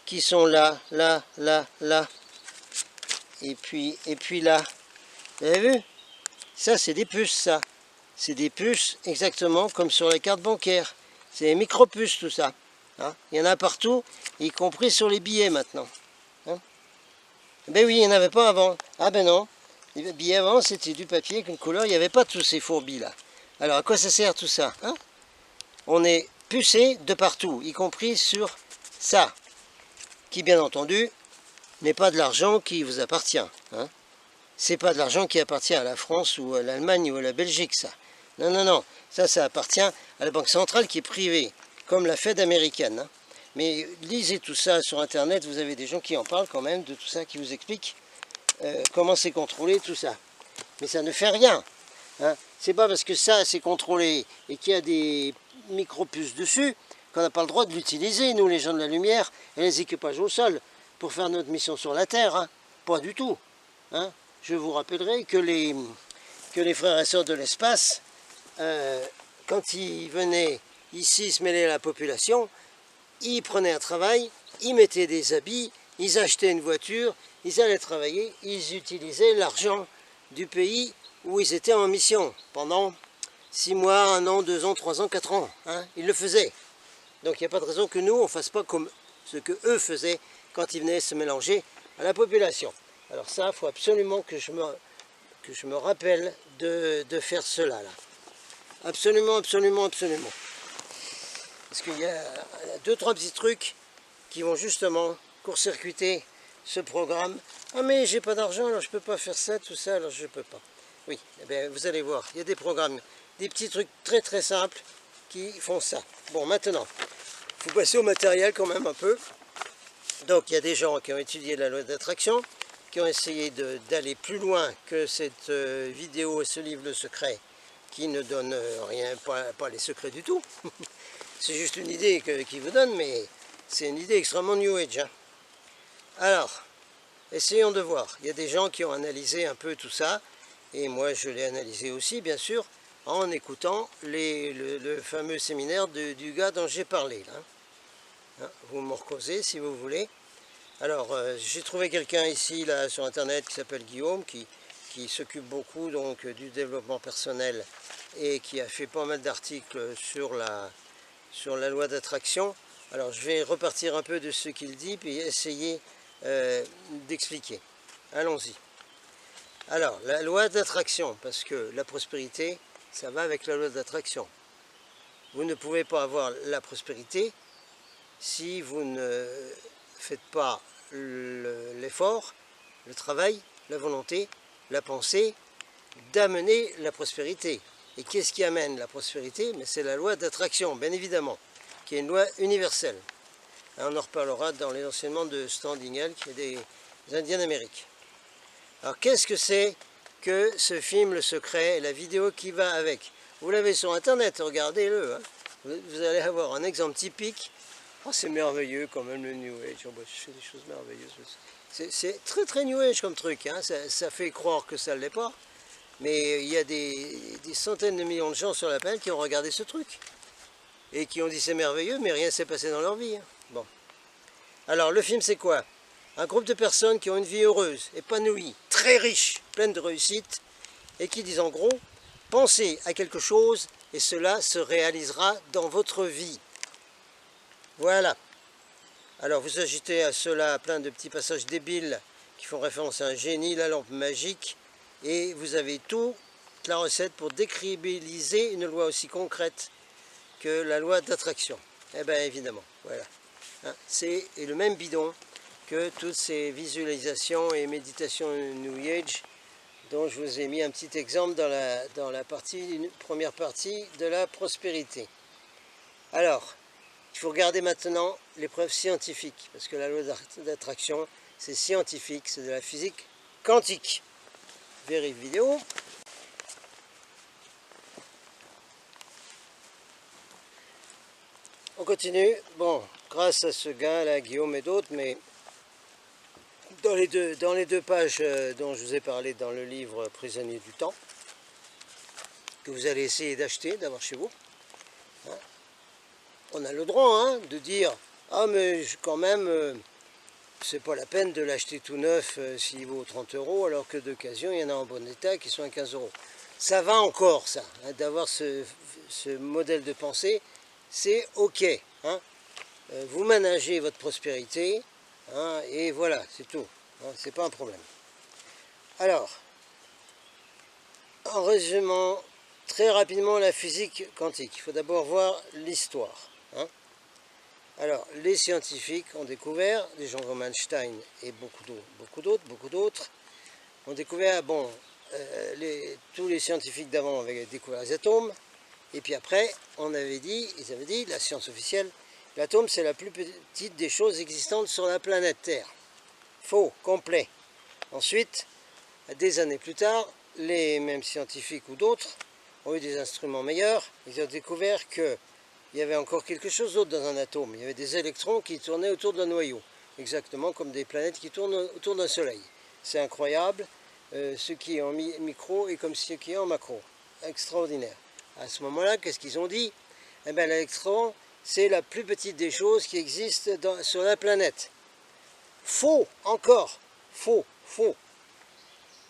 A: qui sont là, là, là, là, et puis là. Vous avez vu? Ça, c'est des puces, ça. C'est des puces exactement comme sur les cartes bancaires. C'est des micro-puces, tout ça. Hein, il y en a partout, y compris sur les billets maintenant. Hein, ben oui, il n'y en avait pas avant. Ah ben non. Les billets avant, c'était du papier avec une couleur. Il n'y avait pas tous ces fourbis là. Alors, à quoi ça sert tout ça hein? On est pucé de partout, y compris sur ça, qui bien entendu n'est pas de l'argent qui vous appartient. Hein. C'est pas de l'argent qui appartient à la France ou à l'Allemagne ou à la Belgique, ça. Non, non, non. Ça appartient à la Banque centrale qui est privée, comme la Fed américaine. Hein. Mais lisez tout ça sur Internet, vous avez des gens qui en parlent quand même, de tout ça, qui vous expliquent comment c'est contrôlé, tout ça. Mais ça ne fait rien. Hein. C'est pas parce que ça, c'est contrôlé et qu'il y a des micro-puces dessus qu'on n'a pas le droit de l'utiliser, nous, les gens de la lumière, et les équipages au sol, pour faire notre mission sur la Terre. Hein. Pas du tout. Hein. Je vous rappellerai que les frères et sœurs de l'espace, quand ils venaient ici se mêler à la population, ils prenaient un travail, ils mettaient des habits, ils achetaient une voiture, ils allaient travailler, ils utilisaient l'argent du pays où ils étaient en mission pendant 6 mois, 1 an, 2 ans, 3 ans, 4 ans. Hein, ils le faisaient. Donc il n'y a pas de raison que nous, on ne fasse pas comme ce que eux faisaient quand ils venaient se mélanger à la population. Alors ça, il faut absolument que je me rappelle de faire cela. Là. Absolument, absolument, absolument. Parce qu'il y a 2-3 petits trucs qui vont justement court-circuiter ce programme. Ah mais j'ai pas d'argent, alors je peux pas faire ça, tout ça, alors je peux pas. Oui, eh bien, vous allez voir, il y a des programmes, des petits trucs très très simples qui font ça. Bon, maintenant, il faut passer au matériel quand même un peu. Donc il y a des gens qui ont étudié la loi d'attraction, qui ont essayé d'aller plus loin que cette vidéo et ce livre Le Secret, qui ne donne rien, pas les secrets du tout. C'est juste une idée qu'ils vous donnent, mais c'est une idée extrêmement New Age. Hein. Alors, essayons de voir. Il y a des gens qui ont analysé un peu tout ça, et moi je l'ai analysé aussi, bien sûr, en écoutant le fameux séminaire du gars dont j'ai parlé. Là. Hein, vous me recosez si vous voulez. Alors, j'ai trouvé quelqu'un ici, là, sur Internet, qui s'appelle Guillaume, qui s'occupe beaucoup donc du développement personnel et qui a fait pas mal d'articles sur la loi d'attraction. Alors, je vais repartir un peu de ce qu'il dit, puis essayer d'expliquer. Allons-y. Alors, la loi d'attraction, parce que la prospérité, ça va avec la loi d'attraction. Vous ne pouvez pas avoir la prospérité si vous ne faites pas l'effort, le travail, la volonté, la pensée d'amener la prospérité. Et qu'est-ce qui amène la prospérité? Mais c'est la loi d'attraction, bien évidemment, qui est une loi universelle. On en reparlera dans les enseignements de Standing, qui est des Indiens d'Amérique. Alors qu'est-ce que c'est que ce film Le Secret et la vidéo qui va avec? Vous l'avez sur Internet, regardez-le. Hein. Vous allez avoir un exemple typique. Oh, c'est merveilleux quand même le New Age. Oh, bah, je fais des choses merveilleuses. C'est très très New Age comme truc. Hein. Ça fait croire que ça ne l'est pas. Mais il y a des centaines de millions de gens sur la planète qui ont regardé ce truc. Et qui ont dit c'est merveilleux, mais rien ne s'est passé dans leur vie. Hein. Bon. Alors le film c'est quoi? Un groupe de personnes qui ont une vie heureuse, épanouie, très riche, pleine de réussite, et qui disent en gros, pensez à quelque chose et cela se réalisera dans votre vie. Voilà. Alors vous ajoutez à cela plein de petits passages débiles qui font référence à un génie, la lampe magique, et vous avez toute la recette pour décrédibiliser une loi aussi concrète que la loi d'attraction. Eh bien évidemment, voilà. Hein, c'est le même bidon que toutes ces visualisations et méditations New Age dont je vous ai mis un petit exemple dans la première partie de la prospérité. Alors, il faut regarder maintenant les preuves scientifiques, parce que la loi d'attraction, c'est scientifique, c'est de la physique quantique. Vérifie vidéo. On continue. Bon, grâce à ce gars-là, Guillaume et d'autres, mais dans les deux pages dont je vous ai parlé dans le livre Prisonnier du temps, que vous allez essayer d'acheter, d'avoir chez vous, hein, on a le droit hein, de dire « Ah mais quand même, c'est pas la peine de l'acheter tout neuf s'il vaut 30 € alors que d'occasion, il y en a en bon état qui sont à 15 €. » Ça va encore ça, hein, d'avoir ce modèle de pensée, c'est ok. Hein. Vous managez votre prospérité, hein, et voilà, c'est tout. Hein, c'est pas un problème. Alors, en résumant très rapidement la physique quantique, il faut d'abord voir l'histoire. Hein. Alors, les scientifiques ont découvert, des gens comme Einstein et beaucoup d'autres, ont découvert, bon, tous les scientifiques d'avant avaient découvert les atomes, et puis après, ils avaient dit, la science officielle, l'atome c'est la plus petite des choses existantes sur la planète Terre. Faux, complet. Ensuite, des années plus tard, les mêmes scientifiques ou d'autres ont eu des instruments meilleurs, ils ont découvert qu'il y avait encore quelque chose d'autre dans un atome. Il y avait des électrons qui tournaient autour d'un noyau, exactement comme des planètes qui tournent autour d'un soleil. C'est incroyable, ce qui est en micro est comme ce qui est en macro. Extraordinaire. À ce moment-là, qu'est-ce qu'ils ont dit? Eh bien, l'électron, c'est la plus petite des choses qui existent sur la planète. Faux, encore, faux.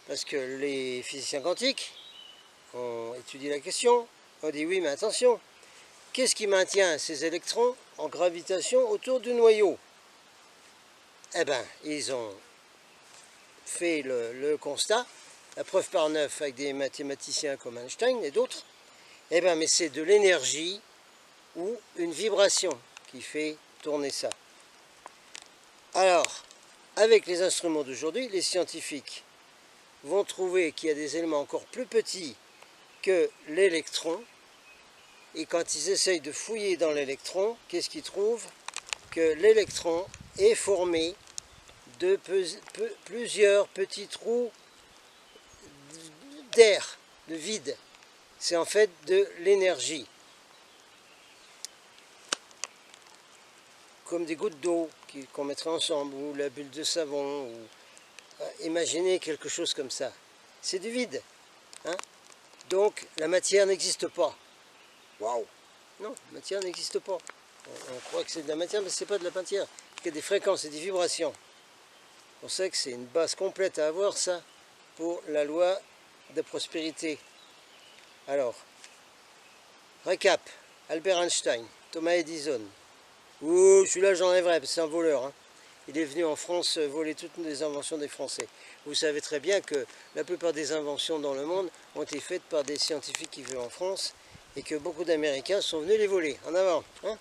A: Parce que les physiciens quantiques ont étudié la question, ont dit oui, mais attention, qu'est-ce qui maintient ces électrons en gravitation autour du noyau? Eh bien, ils ont fait le constat, la preuve par 9 avec des mathématiciens comme Einstein et d'autres. Eh bien, mais c'est de l'énergie ou une vibration qui fait tourner ça. Alors, avec les instruments d'aujourd'hui, les scientifiques vont trouver qu'il y a des éléments encore plus petits que l'électron, et quand ils essayent de fouiller dans l'électron, qu'est-ce qu'ils trouvent? Que l'électron est formé de plusieurs petits trous d'air, de vide. C'est en fait de l'énergie. Comme des gouttes d'eau qu'on mettrait ensemble, ou la bulle de savon, ou imaginez quelque chose comme ça. C'est du vide. Hein? Donc la matière n'existe pas. Waouh! Non, la matière n'existe pas. On croit que c'est de la matière, mais ce n'est pas de la matière. Il y a des fréquences et des vibrations. On sait que c'est une base complète à avoir, ça, pour la loi de prospérité. Alors, récap. Albert Einstein, Thomas Edison. Ouh, celui-là j'enlèverai, parce que c'est un voleur. Hein. Il est venu en France voler toutes les inventions des Français. Vous savez très bien que la plupart des inventions dans le monde ont été faites par des scientifiques qui vivent en France et que beaucoup d'Américains sont venus les voler. En avant. Hein,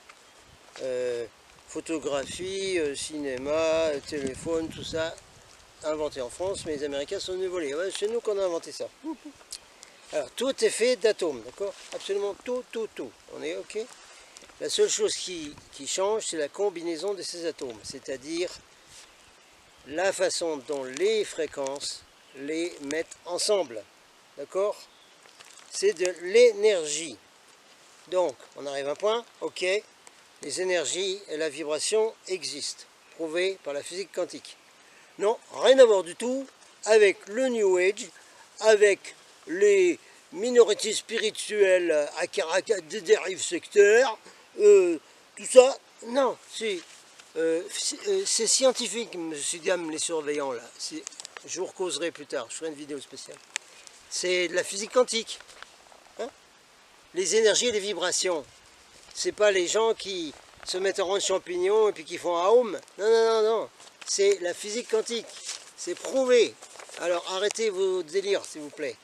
A: photographie, cinéma, téléphone, tout ça, inventé en France, mais les Américains sont venus voler. Ouais, c'est nous qu'on a inventé ça. Alors, tout est fait d'atomes, d'accord? Absolument tout. On est OK? La seule chose qui change, c'est la combinaison de ces atomes, c'est-à-dire la façon dont les fréquences les mettent ensemble. D'accord? C'est de l'énergie. Donc, on arrive à un point, ok, les énergies et la vibration existent, prouvé par la physique quantique. Non, rien à voir du tout avec le New Age, avec les minorités spirituelles à caractère de dérive sectaire, tout ça, non, c'est scientifique, monsieur Diam, les surveillants là. Je vous recauserai plus tard, je ferai une vidéo spéciale. C'est de la physique quantique. Hein, les énergies et les vibrations. C'est pas les gens qui se mettent en rang de champignons et puis qui font un home. Non, non, non, non. C'est la physique quantique. C'est prouvé. Alors arrêtez vos délires, s'il vous plaît,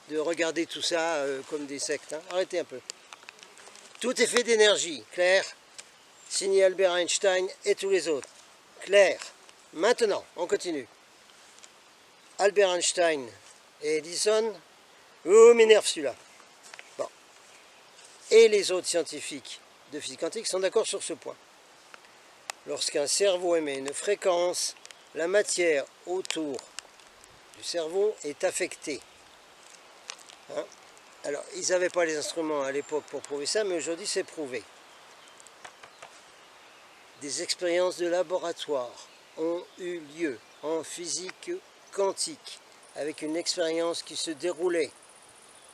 A: de regarder tout ça comme des sectes. Hein. Arrêtez un peu. Tout est fait d'énergie, clair. Signé Albert Einstein et tous les autres. Clair. Maintenant, on continue. Albert Einstein et Edison. Oh, m'énerve celui-là. Bon. Et les autres scientifiques de physique quantique sont d'accord sur ce point. Lorsqu'un cerveau émet une fréquence, la matière autour du cerveau est affectée. Hein? Alors, ils n'avaient pas les instruments à l'époque pour prouver ça, mais aujourd'hui c'est prouvé. Des expériences de laboratoire ont eu lieu en physique quantique, avec une expérience qui se déroulait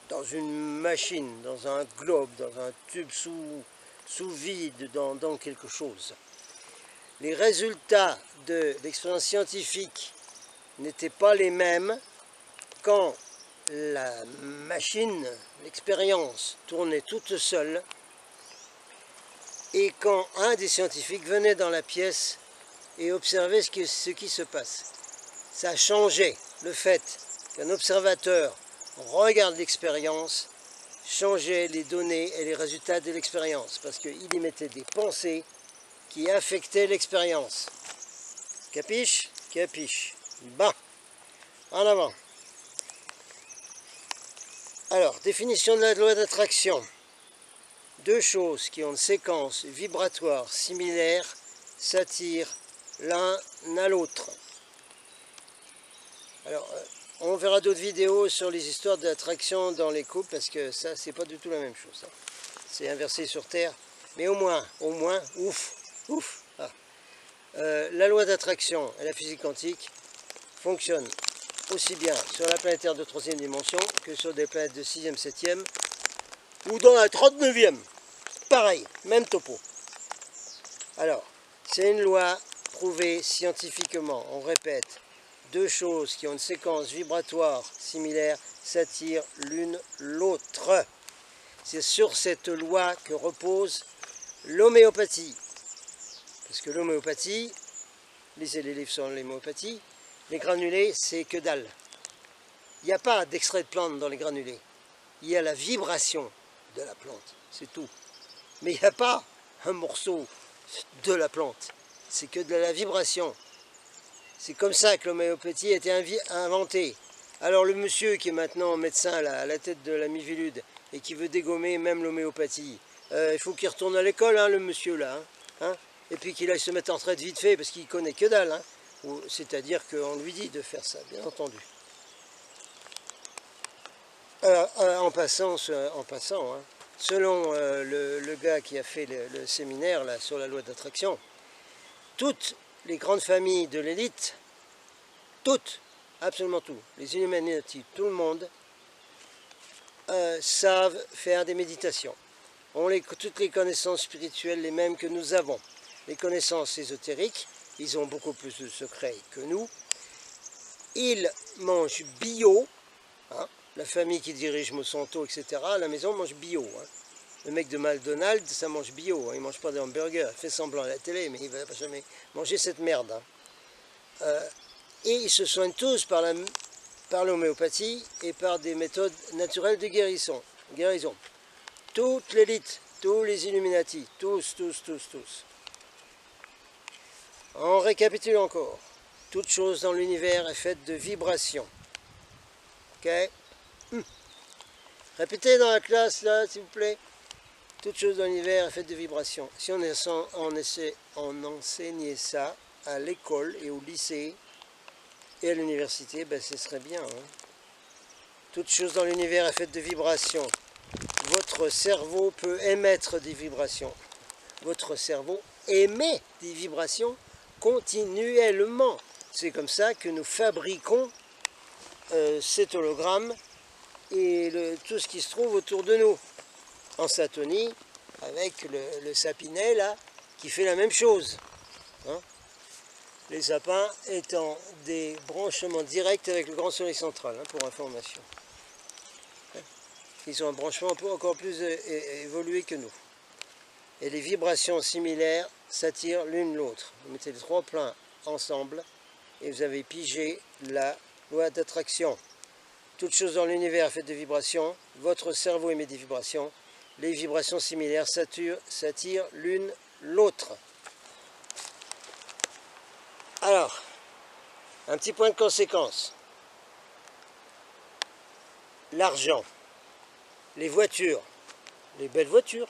A: dans une machine, dans un globe, dans un tube sous vide, dans quelque chose. Les résultats de l'expérience scientifique n'étaient pas les mêmes quand la machine, l'expérience, tournait toute seule et quand un des scientifiques venait dans la pièce et observait ce qui se passe. Ça changeait. Le fait qu'un observateur regarde l'expérience changeait les données et les résultats de l'expérience parce qu'il y mettait des pensées qui affectaient l'expérience. Capiche? Capiche. Bon, en avant. Alors, définition de la loi d'attraction. Deux choses qui ont une séquence vibratoire similaire s'attirent l'un à l'autre. Alors, on verra d'autres vidéos sur les histoires d'attraction dans les couples parce que ça, c'est pas du tout la même chose. Hein. C'est inversé sur Terre. Mais au moins, ouf. Ah. La loi d'attraction et la physique quantique fonctionnent aussi bien sur la planète Terre de 3e dimension que sur des planètes de 6e, 7e ou dans la 39e. Pareil, même topo. Alors, c'est une loi prouvée scientifiquement, on répète, deux choses qui ont une séquence vibratoire similaire s'attirent l'une l'autre. C'est sur cette loi que repose l'homéopathie. Parce que l'homéopathie, lisez les livres sur l'homéopathie, les granulés, c'est que dalle. Il n'y a pas d'extrait de plante dans les granulés. Il y a la vibration de la plante, c'est tout. Mais il n'y a pas un morceau de la plante. C'est que de la vibration. C'est comme ça que l'homéopathie a été inventée. Alors le monsieur qui est maintenant médecin à la tête de la Mivilude et qui veut dégommer même l'homéopathie, il faut qu'il retourne à l'école, hein, le monsieur là. Hein, et puis qu'il aille se mettre en retraite vite fait parce qu'il connaît que dalle. Hein, c'est-à-dire qu'on lui dit de faire ça, bien entendu. En passant, hein, selon le gars qui a fait le séminaire là, sur la loi d'attraction, toutes les grandes familles de l'élite, toutes, absolument tout, les Illuminati, tout le monde, savent faire des méditations. Toutes les connaissances spirituelles, les mêmes que nous avons. Les connaissances ésotériques, ils ont beaucoup plus de secrets que nous. Ils mangent bio, hein, la famille qui dirige Monsanto, etc., à la maison mange bio. Hein. Le mec de McDonald's, ça mange bio, hein. Il ne mange pas des hamburgers, il fait semblant à la télé, mais il ne va jamais manger cette merde. Hein. Et ils se soignent tous par l'homéopathie et par des méthodes naturelles de guérison. Toute l'élite, tous les Illuminati, tous. On récapitule encore. Toute chose dans l'univers est faite de vibrations. Ok? Répétez dans la classe, là, s'il vous plaît. Toute chose dans l'univers est faite de vibrations. Si on enseignait ça à l'école et au lycée et à l'université, ben, ce serait bien. Hein? Toute chose dans l'univers est faite de vibrations. Votre cerveau peut émettre des vibrations. Votre cerveau émet des vibrations continuellement. C'est comme ça que nous fabriquons cet hologramme et tout ce qui se trouve autour de nous. En Satonie, avec le sapinet là, qui fait la même chose. Hein, les sapins étant des branchements directs avec le grand soleil central, hein, pour information. Ils ont un branchement encore plus évolué que nous. et les vibrations similaires s'attirent l'une l'autre. Vous mettez les trois pleins ensemble et vous avez pigé la loi d'attraction. Toute chose dans l'univers est faite de vibrations, votre cerveau émet des vibrations, les vibrations similaires s'attirent l'une l'autre. Alors, un petit point de conséquence. L'argent, les voitures, les belles voitures.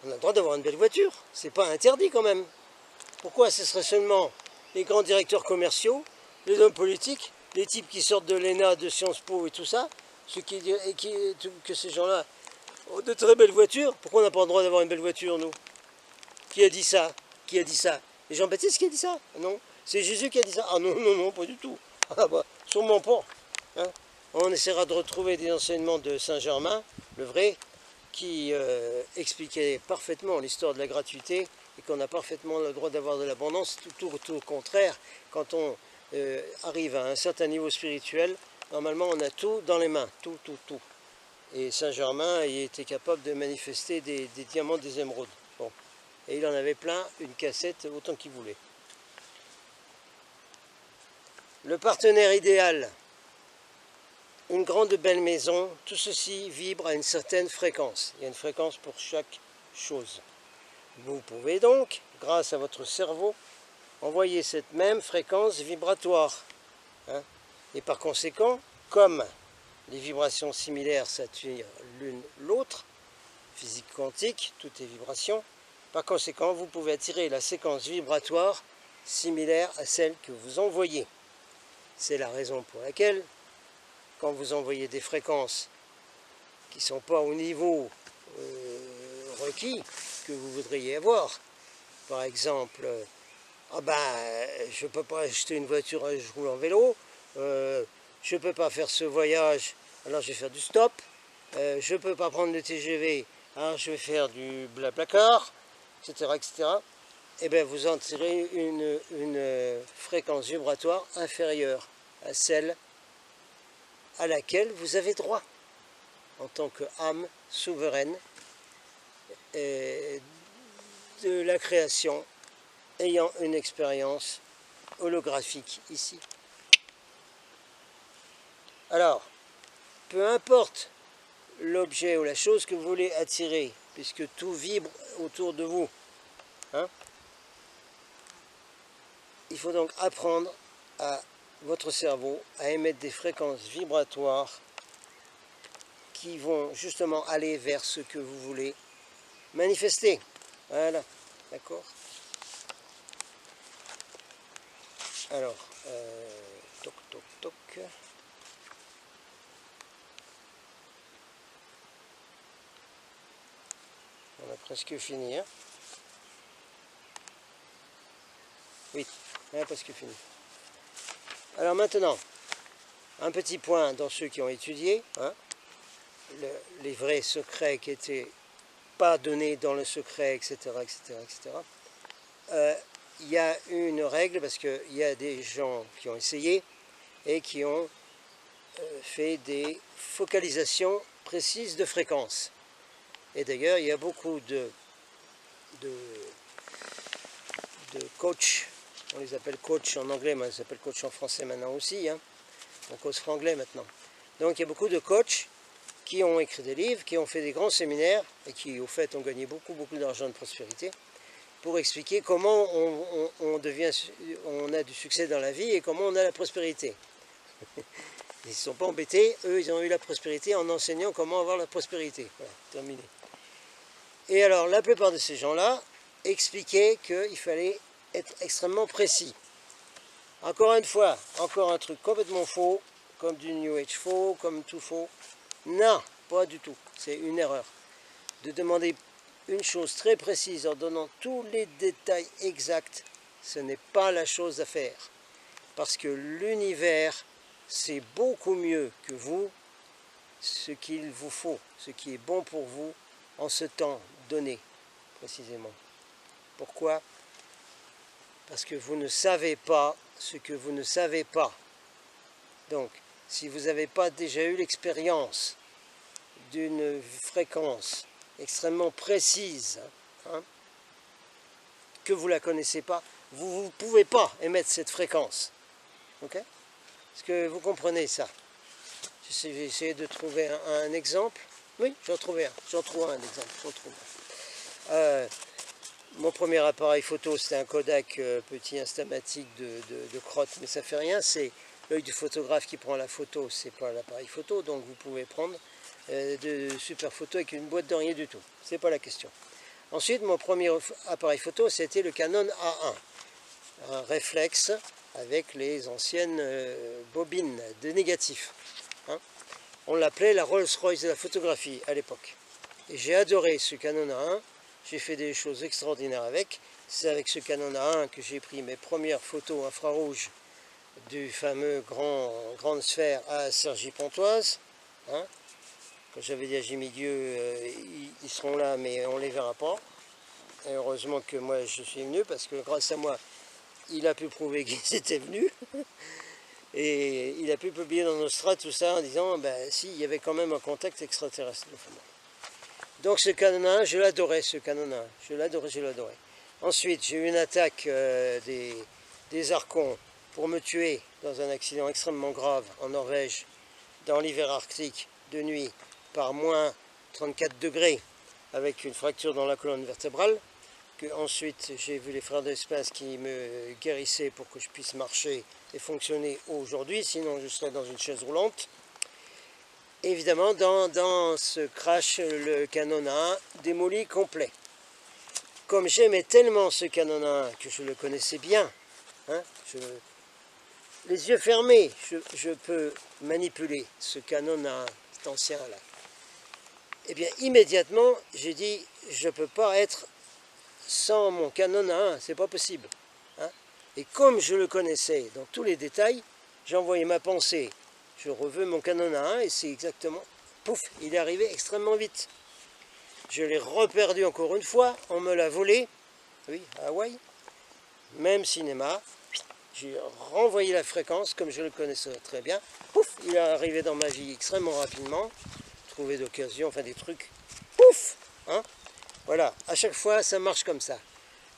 A: On a le droit d'avoir une belle voiture, c'est pas interdit quand même. Pourquoi ce serait seulement les grands directeurs commerciaux, les hommes politiques, les types qui sortent de l'ENA, de Sciences Po et tout ça, que ces gens-là ont de très belles voitures? Pourquoi on n'a pas le droit d'avoir une belle voiture, nous? Qui a dit ça? Qui a dit ça? Et Jean-Baptiste qui a dit ça? Non. C'est Jésus qui a dit ça? Ah non, non, non, pas du tout. Ah bah, sûrement pas. Hein? On essaiera de retrouver des enseignements de Saint-Germain, le vrai, qui expliquait parfaitement l'histoire de la gratuité et qu'on a parfaitement le droit d'avoir de l'abondance. Tout au contraire, quand on arrive à un certain niveau spirituel, normalement on a tout dans les mains, tout. Et Saint-Germain, il était capable de manifester des diamants, des émeraudes. Bon. Et il en avait plein, une cassette, autant qu'il voulait. Le partenaire idéal, une grande belle maison, tout ceci vibre à une certaine fréquence. Il y a une fréquence pour chaque chose. Vous pouvez donc, grâce à votre cerveau, envoyer cette même fréquence vibratoire. Hein? Et par conséquent, comme les vibrations similaires s'attirent l'une l'autre, physique quantique, tout est vibration, par conséquent, vous pouvez attirer la séquence vibratoire similaire à celle que vous envoyez. C'est la raison pour laquelle, quand vous envoyez des fréquences qui ne sont pas au niveau requis que vous voudriez avoir, par exemple, je ne peux pas acheter une voiture, je roule en vélo, je ne peux pas faire ce voyage, alors je vais faire du stop, je ne peux pas prendre le TGV, alors je vais faire du blablacar, etc. Et bien vous en tirez une fréquence vibratoire inférieure à celle à laquelle vous avez droit en tant qu'âme souveraine de la création ayant une expérience holographique ici. Alors, peu importe l'objet ou la chose que vous voulez attirer, puisque tout vibre autour de vous, hein, il faut donc apprendre à votre cerveau à émettre des fréquences vibratoires qui vont justement aller vers ce que vous voulez manifester. Voilà, d'accord? Alors, toc. On a presque fini, hein? Oui, on a presque fini. Alors maintenant, un petit point dans ceux qui ont étudié, hein, les vrais secrets qui n'étaient pas donnés dans le secret, etc. Il y a une règle, parce qu'il y a des gens qui ont essayé et qui ont fait des focalisations précises de fréquences. Et d'ailleurs, il y a beaucoup de coachs, on les appelle coachs en anglais, mais on les appelle coachs en français maintenant aussi, hein. On coach franglais maintenant. Donc il y a beaucoup de coachs qui ont écrit des livres, qui ont fait des grands séminaires, et qui au fait ont gagné beaucoup d'argent de prospérité, pour expliquer comment on a du succès dans la vie et comment on a la prospérité. Ils ne se sont pas embêtés, eux ils ont eu la prospérité en enseignant comment avoir la prospérité. Voilà, terminé. Et alors la plupart de ces gens-là expliquaient qu'il fallait être extrêmement précis. Encore une fois, encore un truc complètement faux, comme du New Age faux, comme tout faux. Non, pas du tout, c'est une erreur. De demander une chose très précise en donnant tous les détails exacts, ce n'est pas la chose à faire. Parce que l'univers sait beaucoup mieux que vous ce qu'il vous faut, ce qui est bon pour vous en ce temps donné, précisément. Pourquoi? Parce que vous ne savez pas ce que vous ne savez pas. Donc, si vous n'avez pas déjà eu l'expérience d'une fréquence extrêmement précise, hein, que vous ne la connaissez pas, vous ne pouvez pas émettre cette fréquence. Ok? Est-ce que vous comprenez ça? Je vais essayer de trouver un exemple. Oui, j'en trouve un exemple. Mon premier appareil photo, c'était un Kodak petit instamatique de crotte, mais ça fait rien, c'est l'œil du photographe qui prend la photo, c'est pas l'appareil photo, donc vous pouvez prendre de super photos avec une boîte de rien du tout, c'est pas la question. Ensuite, mon premier appareil photo, c'était le Canon A1, un réflexe avec les anciennes bobines de négatif. Hein. On l'appelait la Rolls-Royce de la photographie à l'époque. Et j'ai adoré ce Canon A1, j'ai fait des choses extraordinaires avec. C'est avec ce Canon A1 que j'ai pris mes premières photos infrarouges du fameux grande sphère à Cergy-Pontoise. Hein. Quand j'avais dit à Jimmy Dieu, ils seront là, mais on ne les verra pas. Et heureusement que moi je suis venu, parce que grâce à moi, il a pu prouver qu'ils étaient venus. Et il a pu publier dans Nostra tout ça en disant, ben si, il y avait quand même un contact extraterrestre. Donc ce Canon 1, je l'adorais, ce Canon 1. Je l'adorais. Ensuite, j'ai eu une attaque des Archons pour me tuer dans un accident extrêmement grave en Norvège, dans l'hiver arctique, de nuit, par moins 34 degrés, avec une fracture dans la colonne vertébrale. Ensuite, j'ai vu les frères de l'espace qui me guérissaient pour que je puisse marcher et fonctionner aujourd'hui, sinon je serais dans une chaise roulante. Évidemment, dans ce crash, le Canon 1 démoli complet. Comme j'aimais tellement ce Canon 1 que je le connaissais bien, hein, les yeux fermés, je peux manipuler ce Canon 1, cet ancien-là. Eh bien, immédiatement, j'ai dit, je ne peux pas être sans mon Canon 1, c'est pas possible. Hein. Et comme je le connaissais dans tous les détails, j'ai envoyé ma pensée. Je reveux mon Canon 1 et c'est exactement, pouf, il est arrivé extrêmement vite. Je l'ai reperdu encore une fois, on me l'a volé, oui, à Hawaï, même cinéma. J'ai renvoyé la fréquence comme je le connaissais très bien. Pouf, il est arrivé dans ma vie extrêmement rapidement. Trouvé d'occasion, enfin des trucs, pouf, hein. Voilà, à chaque fois, ça marche comme ça.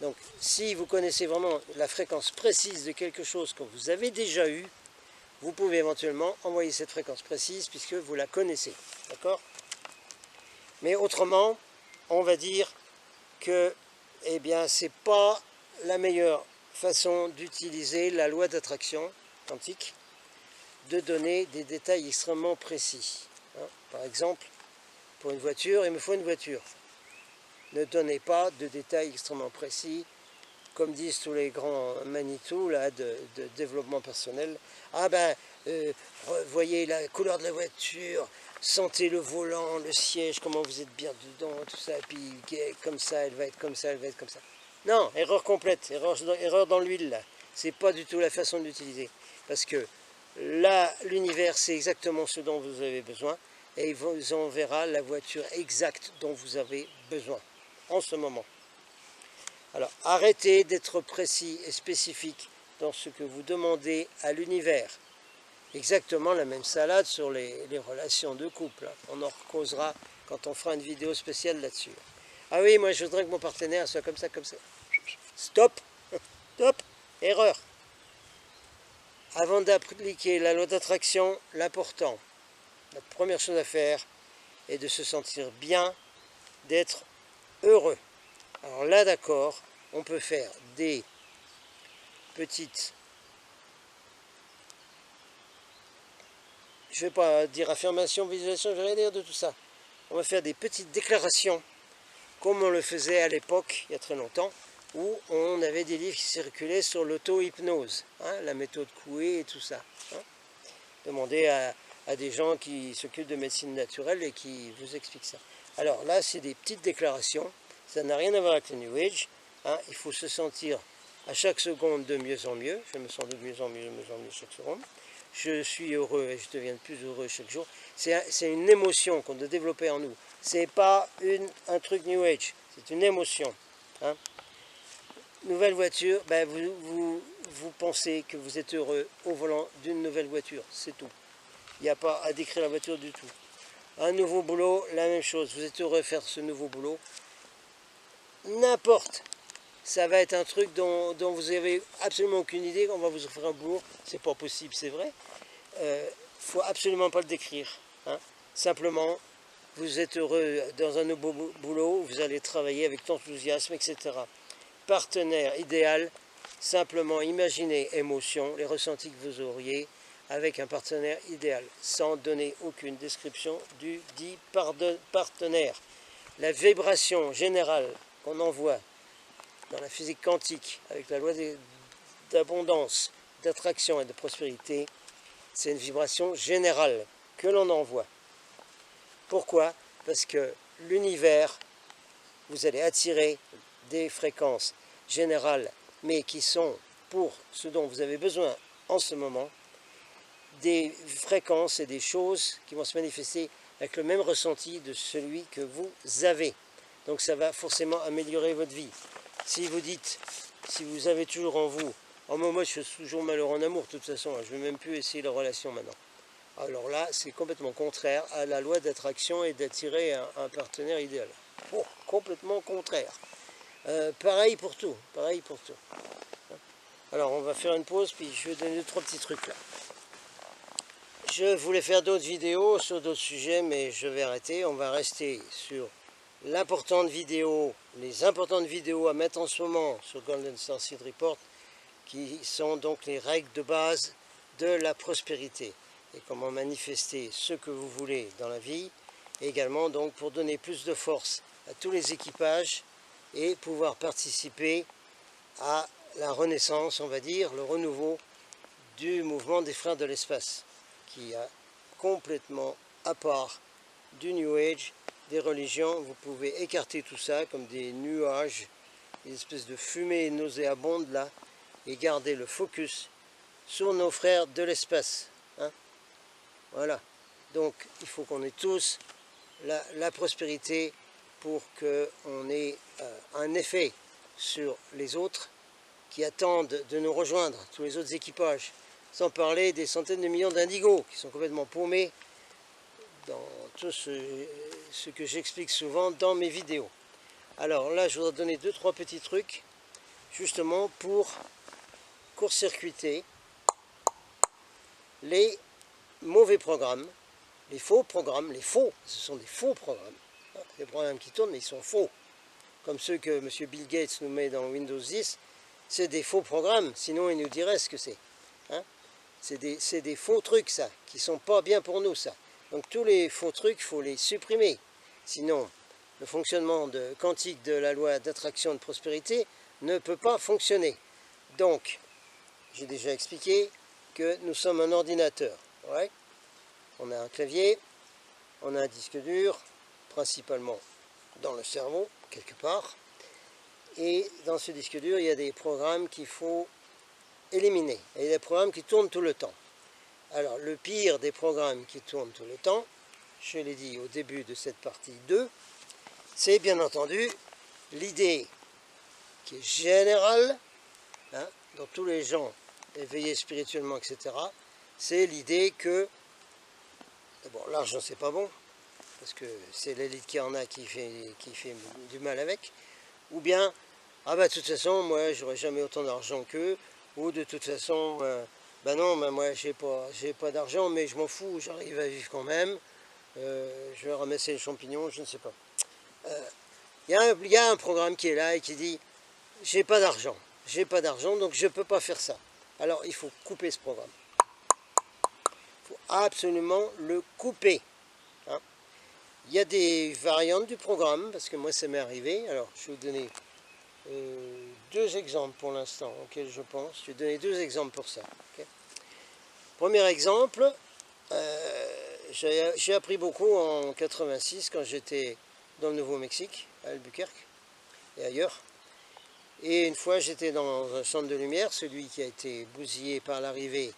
A: Donc, si vous connaissez vraiment la fréquence précise de quelque chose que vous avez déjà eu, vous pouvez éventuellement envoyer cette fréquence précise puisque vous la connaissez. D'accord? Mais autrement, on va dire que, eh bien, c'est pas la meilleure façon d'utiliser la loi d'attraction quantique, de donner des détails extrêmement précis. Hein? Par exemple, pour une voiture, il me faut une voiture. Ne donnez pas de détails extrêmement précis, comme disent tous les grands Manitou là, de développement personnel. Ah ben, voyez la couleur de la voiture, sentez le volant, le siège, comment vous êtes bien dedans, tout ça, et puis comme ça, elle va être comme ça, elle va être comme ça. Non, erreur complète, erreur dans l'huile là. C'est pas du tout la façon d'utiliser. Parce que là, l'univers, c'est exactement ce dont vous avez besoin, et il vous enverra la voiture exacte dont vous avez besoin en ce moment. Alors, arrêtez d'être précis et spécifique dans ce que vous demandez à l'univers. Exactement la même salade sur les relations de couple. On en causera quand on fera une vidéo spéciale là-dessus. Ah oui, moi je voudrais que mon partenaire soit comme ça, comme ça. Stop, stop, erreur. Avant d'appliquer la loi d'attraction, l'important, la première chose à faire est de se sentir bien, d'être heureux. Alors là, d'accord, on peut faire des petites, je ne vais pas dire affirmation, visualisation, je vais rien dire de tout ça. On va faire des petites déclarations, comme on le faisait à l'époque, il y a très longtemps, où on avait des livres qui circulaient sur l'auto-hypnose, hein, la méthode Coué et tout ça. Hein. Demandez à des gens qui s'occupent de médecine naturelle et qui vous expliquent ça. Alors là, c'est des petites déclarations, ça n'a rien à voir avec le New Age. Hein, il faut se sentir à chaque seconde de mieux en mieux. Je me sens de mieux en mieux chaque seconde. Je suis heureux et je deviens de plus heureux chaque jour. C'est une émotion qu'on doit développer en nous. Ce n'est pas un truc New Age, c'est une émotion. Hein. Nouvelle voiture, ben vous pensez que vous êtes heureux au volant d'une nouvelle voiture, c'est tout. Il n'y a pas à décrire la voiture du tout. Un nouveau boulot, la même chose. Vous êtes heureux de faire ce nouveau boulot. N'importe. Ça va être un truc dont vous avez absolument aucune idée. On va vous offrir un boulot. C'est pas possible, c'est vrai. Faut absolument pas le décrire. Hein. Simplement, vous êtes heureux dans un nouveau boulot. Vous allez travailler avec enthousiasme, etc. Partenaire idéal. Simplement imaginez émotion, les ressentis que vous auriez avec un partenaire idéal, sans donner aucune description du dit partenaire. La vibration générale qu'on envoie dans la physique quantique, avec la loi d'abondance, d'attraction et de prospérité, c'est une vibration générale que l'on envoie. Pourquoi? Parce que l'univers, vous allez attirer des fréquences générales, mais qui sont pour ce dont vous avez besoin en ce moment, des fréquences et des choses qui vont se manifester avec le même ressenti de celui que vous avez. Donc ça va forcément améliorer votre vie. Si vous dites, si vous avez toujours en vous, oh moi je suis toujours malheureux en amour, de toute façon, je ne vais même plus essayer la relation maintenant. Alors là, c'est complètement contraire à la loi d'attraction et d'attirer un partenaire idéal. Oh, complètement contraire. Pareil pour tout, pareil pour tout. Alors on va faire une pause, puis je vais donner 2-3 petits trucs là. Je voulais faire d'autres vidéos sur d'autres sujets, mais je vais arrêter. On va rester sur l'importante vidéo, les importantes vidéos à mettre en ce moment sur Golden Star Seed Report, qui sont donc les règles de base de la prospérité et comment manifester ce que vous voulez dans la vie, et également donc pour donner plus de force à tous les équipages et pouvoir participer à la renaissance, on va dire, le renouveau du mouvement des frères de l'espace, qui est complètement à part du New Age, des religions. Vous pouvez écarter tout ça comme des nuages, des espèces de fumée nauséabonde là, et garder le focus sur nos frères de l'espace. Hein. Voilà. Donc il faut qu'on ait tous la prospérité pour qu'on ait un effet sur les autres qui attendent de nous rejoindre, tous les autres équipages. Sans parler des centaines de millions d'indigos qui sont complètement paumés dans tout ce que j'explique souvent dans mes vidéos. Alors là, je voudrais donner 2-3 petits trucs, justement pour court-circuiter les mauvais programmes, les faux programmes, ce sont des faux programmes. Les programmes qui tournent, mais ils sont faux. Comme ceux que M. Bill Gates nous met dans Windows 10, c'est des faux programmes, sinon il nous dirait ce que c'est. Hein? C'est des faux trucs, ça, qui ne sont pas bien pour nous, ça. Donc tous les faux trucs, il faut les supprimer. Sinon, le fonctionnement quantique de la loi d'attraction et de prospérité ne peut pas fonctionner. Donc, j'ai déjà expliqué que nous sommes un ordinateur. Ouais. On a un clavier, on a un disque dur, principalement dans le cerveau, quelque part. Et dans ce disque dur, il y a des programmes qu'il faut éliminer. Et il y a des programmes qui tournent tout le temps. Alors, le pire des programmes qui tournent tout le temps, je l'ai dit au début de cette partie 2, c'est bien entendu l'idée qui est générale, hein, dans tous les gens éveillés spirituellement, etc., c'est l'idée que, d'abord, l'argent, c'est pas bon, parce que c'est l'élite qui en a qui fait du mal avec, ou bien, ah bah de toute façon, moi, j'aurai jamais autant d'argent qu'eux, ou de toute façon, ben non, ben moi, j'ai pas d'argent, mais je m'en fous, j'arrive à vivre quand même, je vais ramasser les champignons, je ne sais pas. Il y a un programme qui est là et qui dit, j'ai pas d'argent, donc je ne peux pas faire ça. Alors, il faut couper ce programme. Il faut absolument le couper. Hein. Il y a des variantes du programme, parce que moi, ça m'est arrivé. Alors, je vais vous donner 2 exemples pour l'instant, auxquels je pense. Je vais donner 2 exemples pour ça. Okay. Premier exemple, j'ai appris beaucoup en 86, quand j'étais dans le Nouveau-Mexique, à Albuquerque et ailleurs. Et une fois, j'étais dans un centre de lumière, celui qui a été bousillé par l'arrivée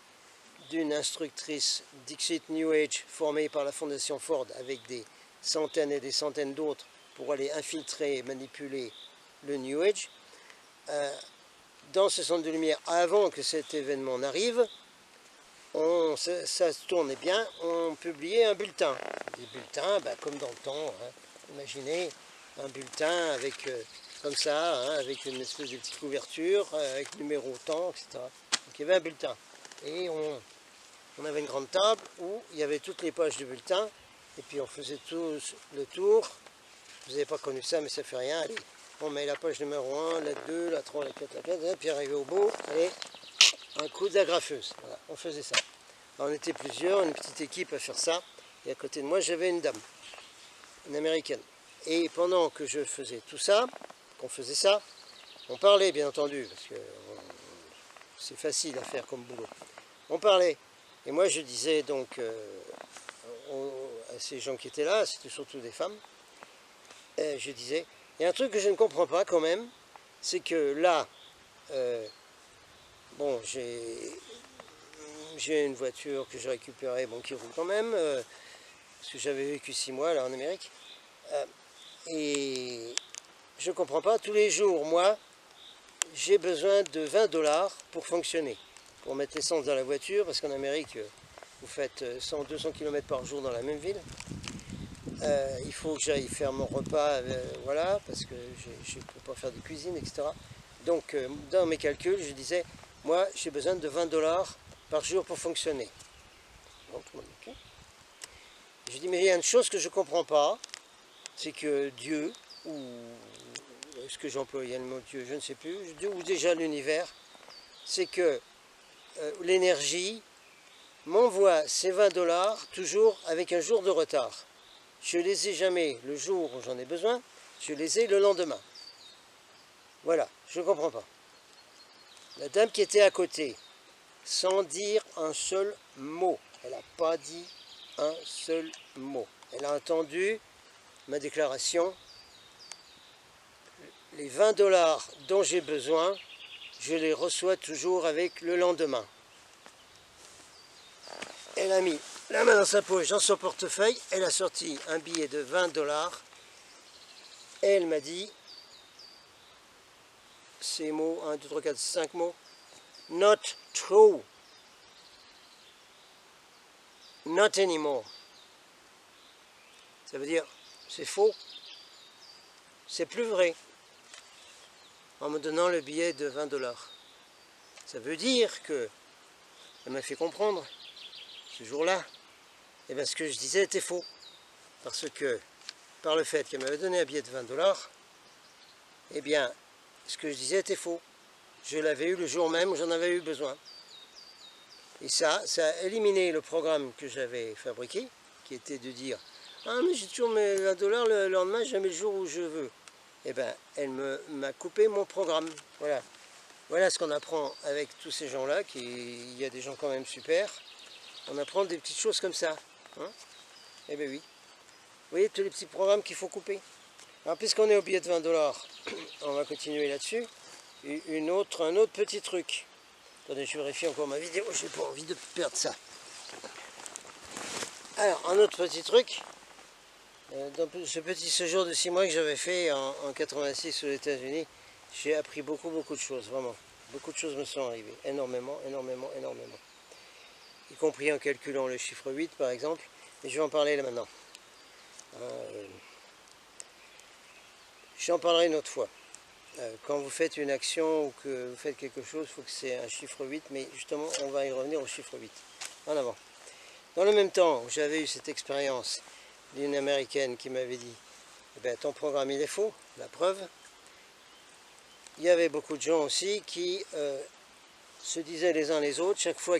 A: d'une instructrice Dixit New Age formée par la Fondation Ford avec des centaines et des centaines d'autres pour aller infiltrer et manipuler le New Age. Dans ce centre de lumière, avant que cet événement n'arrive, ça se tournait bien, on publiait un bulletin. Des bulletins, comme dans le temps, hein. Imaginez un bulletin avec, comme ça, hein, avec une espèce de petite couverture, avec numéro temps, etc. Donc il y avait un bulletin. Et on avait une grande table où il y avait toutes les pages du bulletin, et puis on faisait tous le tour. Vous n'avez pas connu ça, mais ça fait rien. Allez, on met la page numéro 1, la 2, la 3, la 4, la 4, et puis arrivé au bout, allez, un coup d'agrafeuse. Voilà, on faisait ça. Alors, on était plusieurs, une petite équipe à faire ça. Et à côté de moi, j'avais une dame, une américaine. Et pendant que je faisais tout ça, qu'on faisait ça, on parlait bien entendu, parce que c'est facile à faire comme boulot. On parlait. Et moi, je disais donc à ces gens qui étaient là, c'était surtout des femmes, je disais, il y a un truc que je ne comprends pas quand même, c'est que là, bon, j'ai une voiture que j'ai récupérée, bon, qui roule quand même, parce que j'avais vécu 6 mois là en Amérique, et je ne comprends pas, tous les jours, moi, j'ai besoin de 20 $ pour fonctionner, pour mettre l'essence dans la voiture, parce qu'en Amérique, vous faites 100-200 km par jour dans la même ville. Il faut que j'aille faire mon repas, voilà, parce que je ne peux pas faire de cuisine, etc. Donc, dans mes calculs, je disais, moi, j'ai besoin de 20 $ par jour pour fonctionner. Donc, okay. Je dis, mais il y a une chose que je ne comprends pas, c'est que Dieu, ou est-ce que j'employais le mot Dieu, je ne sais plus, Dieu ou déjà l'univers, c'est que l'énergie m'envoie ces 20 $ toujours avec un jour de retard. Je ne les ai jamais le jour où j'en ai besoin, je les ai le lendemain. Voilà, je ne comprends pas. La dame qui était à côté, sans dire un seul mot, elle n'a pas dit un seul mot. Elle a entendu ma déclaration. Les 20 $ dont j'ai besoin, je les reçois toujours avec le lendemain. Elle a mis la main dans sa poche, dans son portefeuille, elle a sorti un billet de 20 $. Et elle m'a dit, ces mots, 1, 2, 3, 4, 5 mots, not true, not anymore. Ça veut dire, c'est faux, c'est plus vrai, en me donnant le billet de 20 $. Ça veut dire que, elle m'a fait comprendre, ce jour-là, et bien ce que je disais était faux. Parce que, par le fait qu'elle m'avait donné un billet de 20 $, eh bien, ce que je disais était faux. Je l'avais eu le jour même où j'en avais eu besoin. Et ça a éliminé le programme que j'avais fabriqué, qui était de dire « Ah, mais j'ai toujours mes 20 $ le lendemain, jamais le jour où je veux. » Eh bien, elle m'a coupé mon programme. Voilà. Voilà ce qu'on apprend avec tous ces gens-là, il y a des gens quand même super. On apprend des petites choses comme ça. Hein? Eh bien oui. Vous voyez tous les petits programmes qu'il faut couper. Alors, puisqu'on est au billet de 20 $, on va continuer là-dessus. Un autre petit truc. Attendez, je vérifie encore ma vidéo, j'ai pas envie de perdre ça. Alors, un autre petit truc. Dans ce petit séjour de 6 mois que j'avais fait en 86 aux États-Unis, j'ai appris beaucoup de choses, vraiment. Beaucoup de choses me sont arrivées. Énormément. Y compris en calculant le chiffre 8, par exemple. Et je vais en parler là maintenant. J'en parlerai une autre fois. Quand vous faites une action ou que vous faites quelque chose, il faut que c'est un chiffre 8, mais justement, on va y revenir au chiffre 8. En avant. Dans le même temps, j'avais eu cette expérience d'une américaine qui m'avait dit eh bien, ton programme il est faux, la preuve. Il y avait beaucoup de gens aussi qui se disaient les uns les autres, chaque fois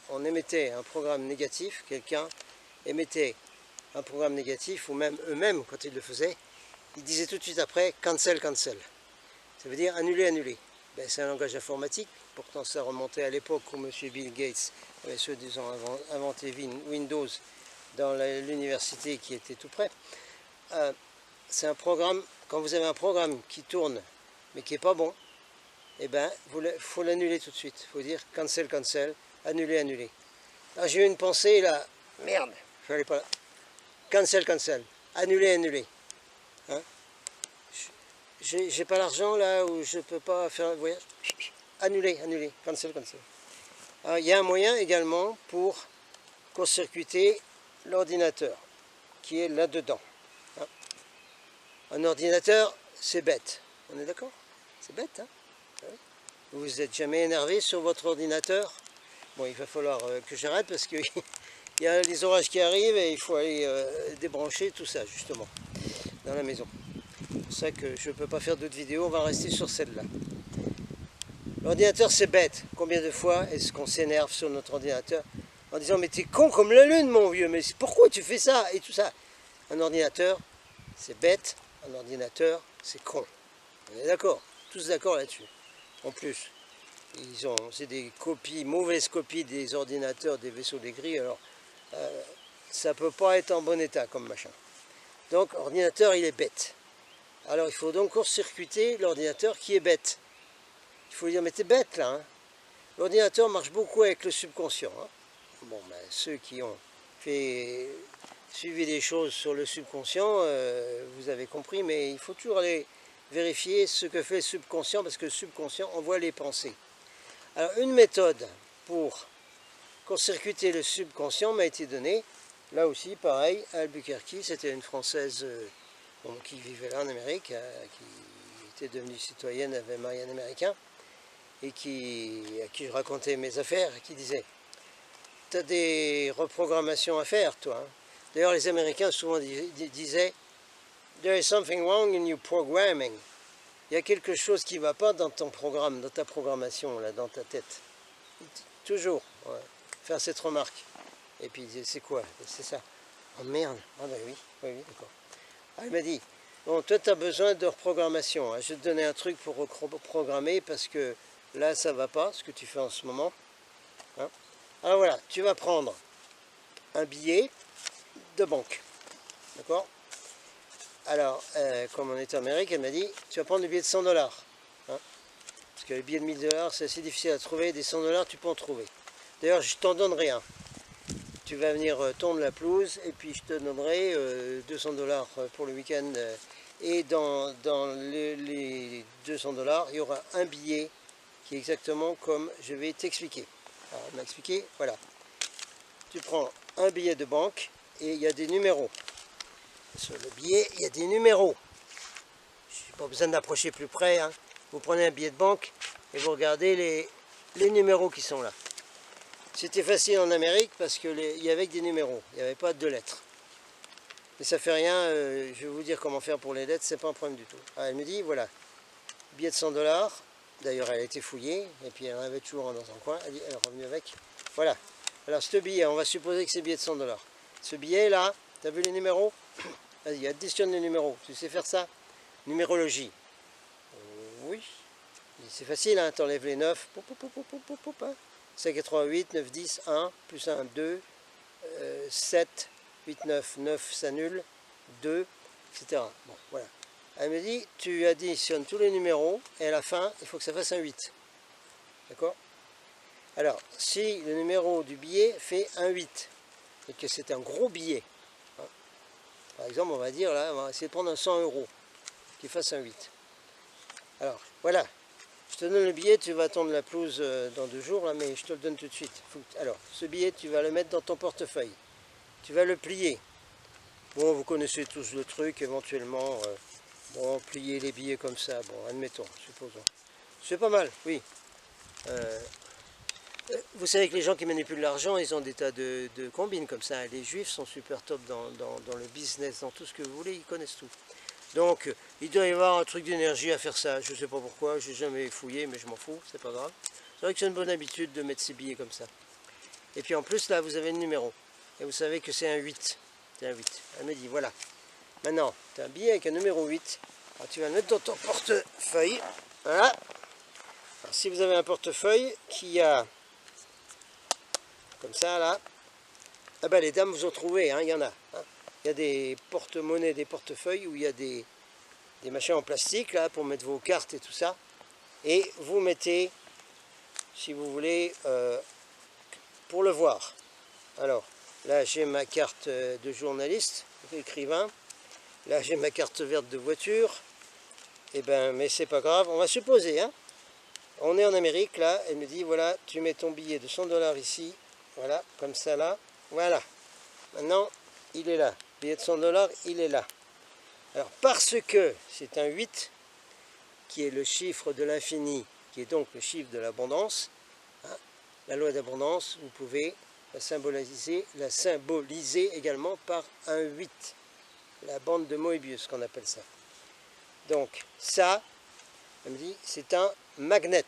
A: on émettait un programme négatif, quelqu'un émettait un programme négatif, ou même eux-mêmes, quand ils le faisaient, ils disaient tout de suite après cancel. Ça veut dire annuler. Ben, c'est un langage informatique, pourtant ça remontait à l'époque où M. Bill Gates avait soi-disant inventé Windows dans l'université qui était tout près. C'est un programme, quand vous avez un programme qui tourne mais qui n'est pas bon, eh ben, il faut l'annuler tout de suite. Il faut dire cancel, annuler. Alors j'ai eu une pensée là, merde, je n'allais pas là. Cancel, annuler. Hein? J'ai pas l'argent là où je peux pas faire le voyage. Annuler, cancel. Alors, il y a un moyen également pour court-circuiter l'ordinateur, qui est là-dedans. Un ordinateur, c'est bête. On est d'accord? C'est bête, hein? Vous vous êtes jamais énervé sur votre ordinateur? Bon, il va falloir que j'arrête parce qu'il y a les orages qui arrivent et il faut aller débrancher tout ça, justement, dans la maison. C'est pour ça que je ne peux pas faire d'autres vidéos, on va rester sur celle-là. L'ordinateur, c'est bête. Combien de fois est-ce qu'on s'énerve sur notre ordinateur en disant « Mais t'es con comme la lune, mon vieux, mais pourquoi tu fais ça ?» et tout ça. Un ordinateur, c'est bête. Un ordinateur, c'est con. On est d'accord? Tous d'accord là-dessus. En plus, c'est des copies, mauvaises copies des ordinateurs des vaisseaux des gris, alors ça ne peut pas être en bon état comme machin. Donc, l'ordinateur, il est bête. Alors, il faut donc court-circuiter l'ordinateur qui est bête. Il faut lui dire, mais t'es bête là. Hein. L'ordinateur marche beaucoup avec le subconscient. Hein. Bon, ben, ceux qui ont suivi des choses sur le subconscient, vous avez compris, mais il faut toujours aller vérifier ce que fait le subconscient, parce que le subconscient envoie les pensées. Alors, une méthode pour court-circuiter le subconscient m'a été donnée, là aussi, pareil, à Albuquerque. C'était une Française qui vivait là en Amérique, qui était devenue citoyenne, avait marié un Américain, et à qui je racontais mes affaires, et qui disait « Tu as des reprogrammations à faire, toi. Hein. » D'ailleurs, les Américains souvent disaient « There is something wrong in your programming. » Il y a quelque chose qui ne va pas dans ton programme, dans ta programmation, là, dans ta tête. Toujours faire cette remarque. Et puis, c'est quoi? C'est ça. Oh merde. Ah ben oui, d'accord. Ah, il m'a dit, bon, toi, tu as besoin de reprogrammation. Hein. Je vais te donner un truc pour reprogrammer parce que là, ça ne va pas, ce que tu fais en ce moment. Hein. Alors voilà, tu vas prendre un billet de banque. D'accord? Alors, comme on est en Amérique, elle m'a dit, tu vas prendre le billet de 100 $. Hein, parce que les billets de 1000 $, c'est assez difficile à trouver. Des 100 $, tu peux en trouver. D'ailleurs, je t'en donnerai un. Tu vas venir tondre la pelouse et puis je te donnerai 200 $ pour le week-end. Et dans les 200 $, il y aura un billet qui est exactement comme je vais t'expliquer. Alors, elle m'a expliqué, voilà. Tu prends un billet de banque et il y a des numéros. Sur le billet, il y a des numéros. Je n'ai pas besoin d'approcher plus près. Hein. Vous prenez un billet de banque et vous regardez les numéros qui sont là. C'était facile en Amérique parce qu'il y avait que des numéros, il n'y avait pas de lettres. Mais ça fait rien, je vais vous dire comment faire pour les lettres, c'est pas un problème du tout. Alors elle me dit, voilà, billet de 100 $, d'ailleurs elle a été fouillée, et puis elle en avait toujours dans un coin, elle est revenue avec. Voilà, alors ce billet, on va supposer que c'est billet de 100 $. Ce billet là, tu as vu les numéros? Vas-y, additionne les numéros, tu sais faire ça? Numérologie. Oui, c'est facile, hein, t'enlèves les 9, 5, 88, 9, 10, 1, plus 1, 2, 7, 8, 9, 9 s'annule, 2, etc. Bon, voilà. Elle me dit, tu additionnes tous les numéros, et à la fin, il faut que ça fasse un 8. D'accord? Alors, si le numéro du billet fait un 8, et que c'est un gros billet, hein, par exemple, on va dire, là, on va essayer de prendre un 100 € qui fasse un 8. Alors, voilà. Je te donne le billet, tu vas tondre la pelouse dans 2 jours, là, mais je te le donne tout de suite. Alors, ce billet, tu vas le mettre dans ton portefeuille. Tu vas le plier. Bon, vous connaissez tous le truc, éventuellement. Bon, plier les billets comme ça, bon, admettons, supposons. C'est pas mal, oui. Vous savez que les gens qui manipulent l'argent, ils ont des tas de combines comme ça. Les juifs sont super top dans le business, dans tout ce que vous voulez, ils connaissent tout. Donc, il doit y avoir un truc d'énergie à faire ça. Je ne sais pas pourquoi, je n'ai jamais fouillé, mais je m'en fous, c'est pas grave. C'est vrai que c'est une bonne habitude de mettre ses billets comme ça. Et puis en plus, là, vous avez le numéro. Et vous savez que c'est un 8. C'est un 8. Elle me dit, voilà. Maintenant, tu as un billet avec un numéro 8. Alors, tu vas le mettre dans ton portefeuille. Voilà. Alors, si vous avez un portefeuille qui a, comme ça, là, ah ben, les dames vous ont trouvé, hein, il y en a. Hein. Il y a des porte-monnaies, des portefeuilles où il y a des machins en plastique là pour mettre vos cartes et tout ça. Et vous mettez, si vous voulez, pour le voir. Alors, là j'ai ma carte de journaliste, écrivain. Là j'ai ma carte verte de voiture. Et ben, mais c'est pas grave, on va supposer, hein. On est en Amérique, là, elle me dit, voilà, tu mets ton billet de 100 $ ici, voilà, comme ça, là, voilà. Maintenant, il est là. Le billet de 100 $, il est là. Alors, parce que c'est un 8, qui est le chiffre de l'infini, qui est donc le chiffre de l'abondance, hein, la loi d'abondance, vous pouvez la symboliser également par un 8, la bande de Moebius qu'on appelle ça. Donc ça, elle me dit, c'est un magnet,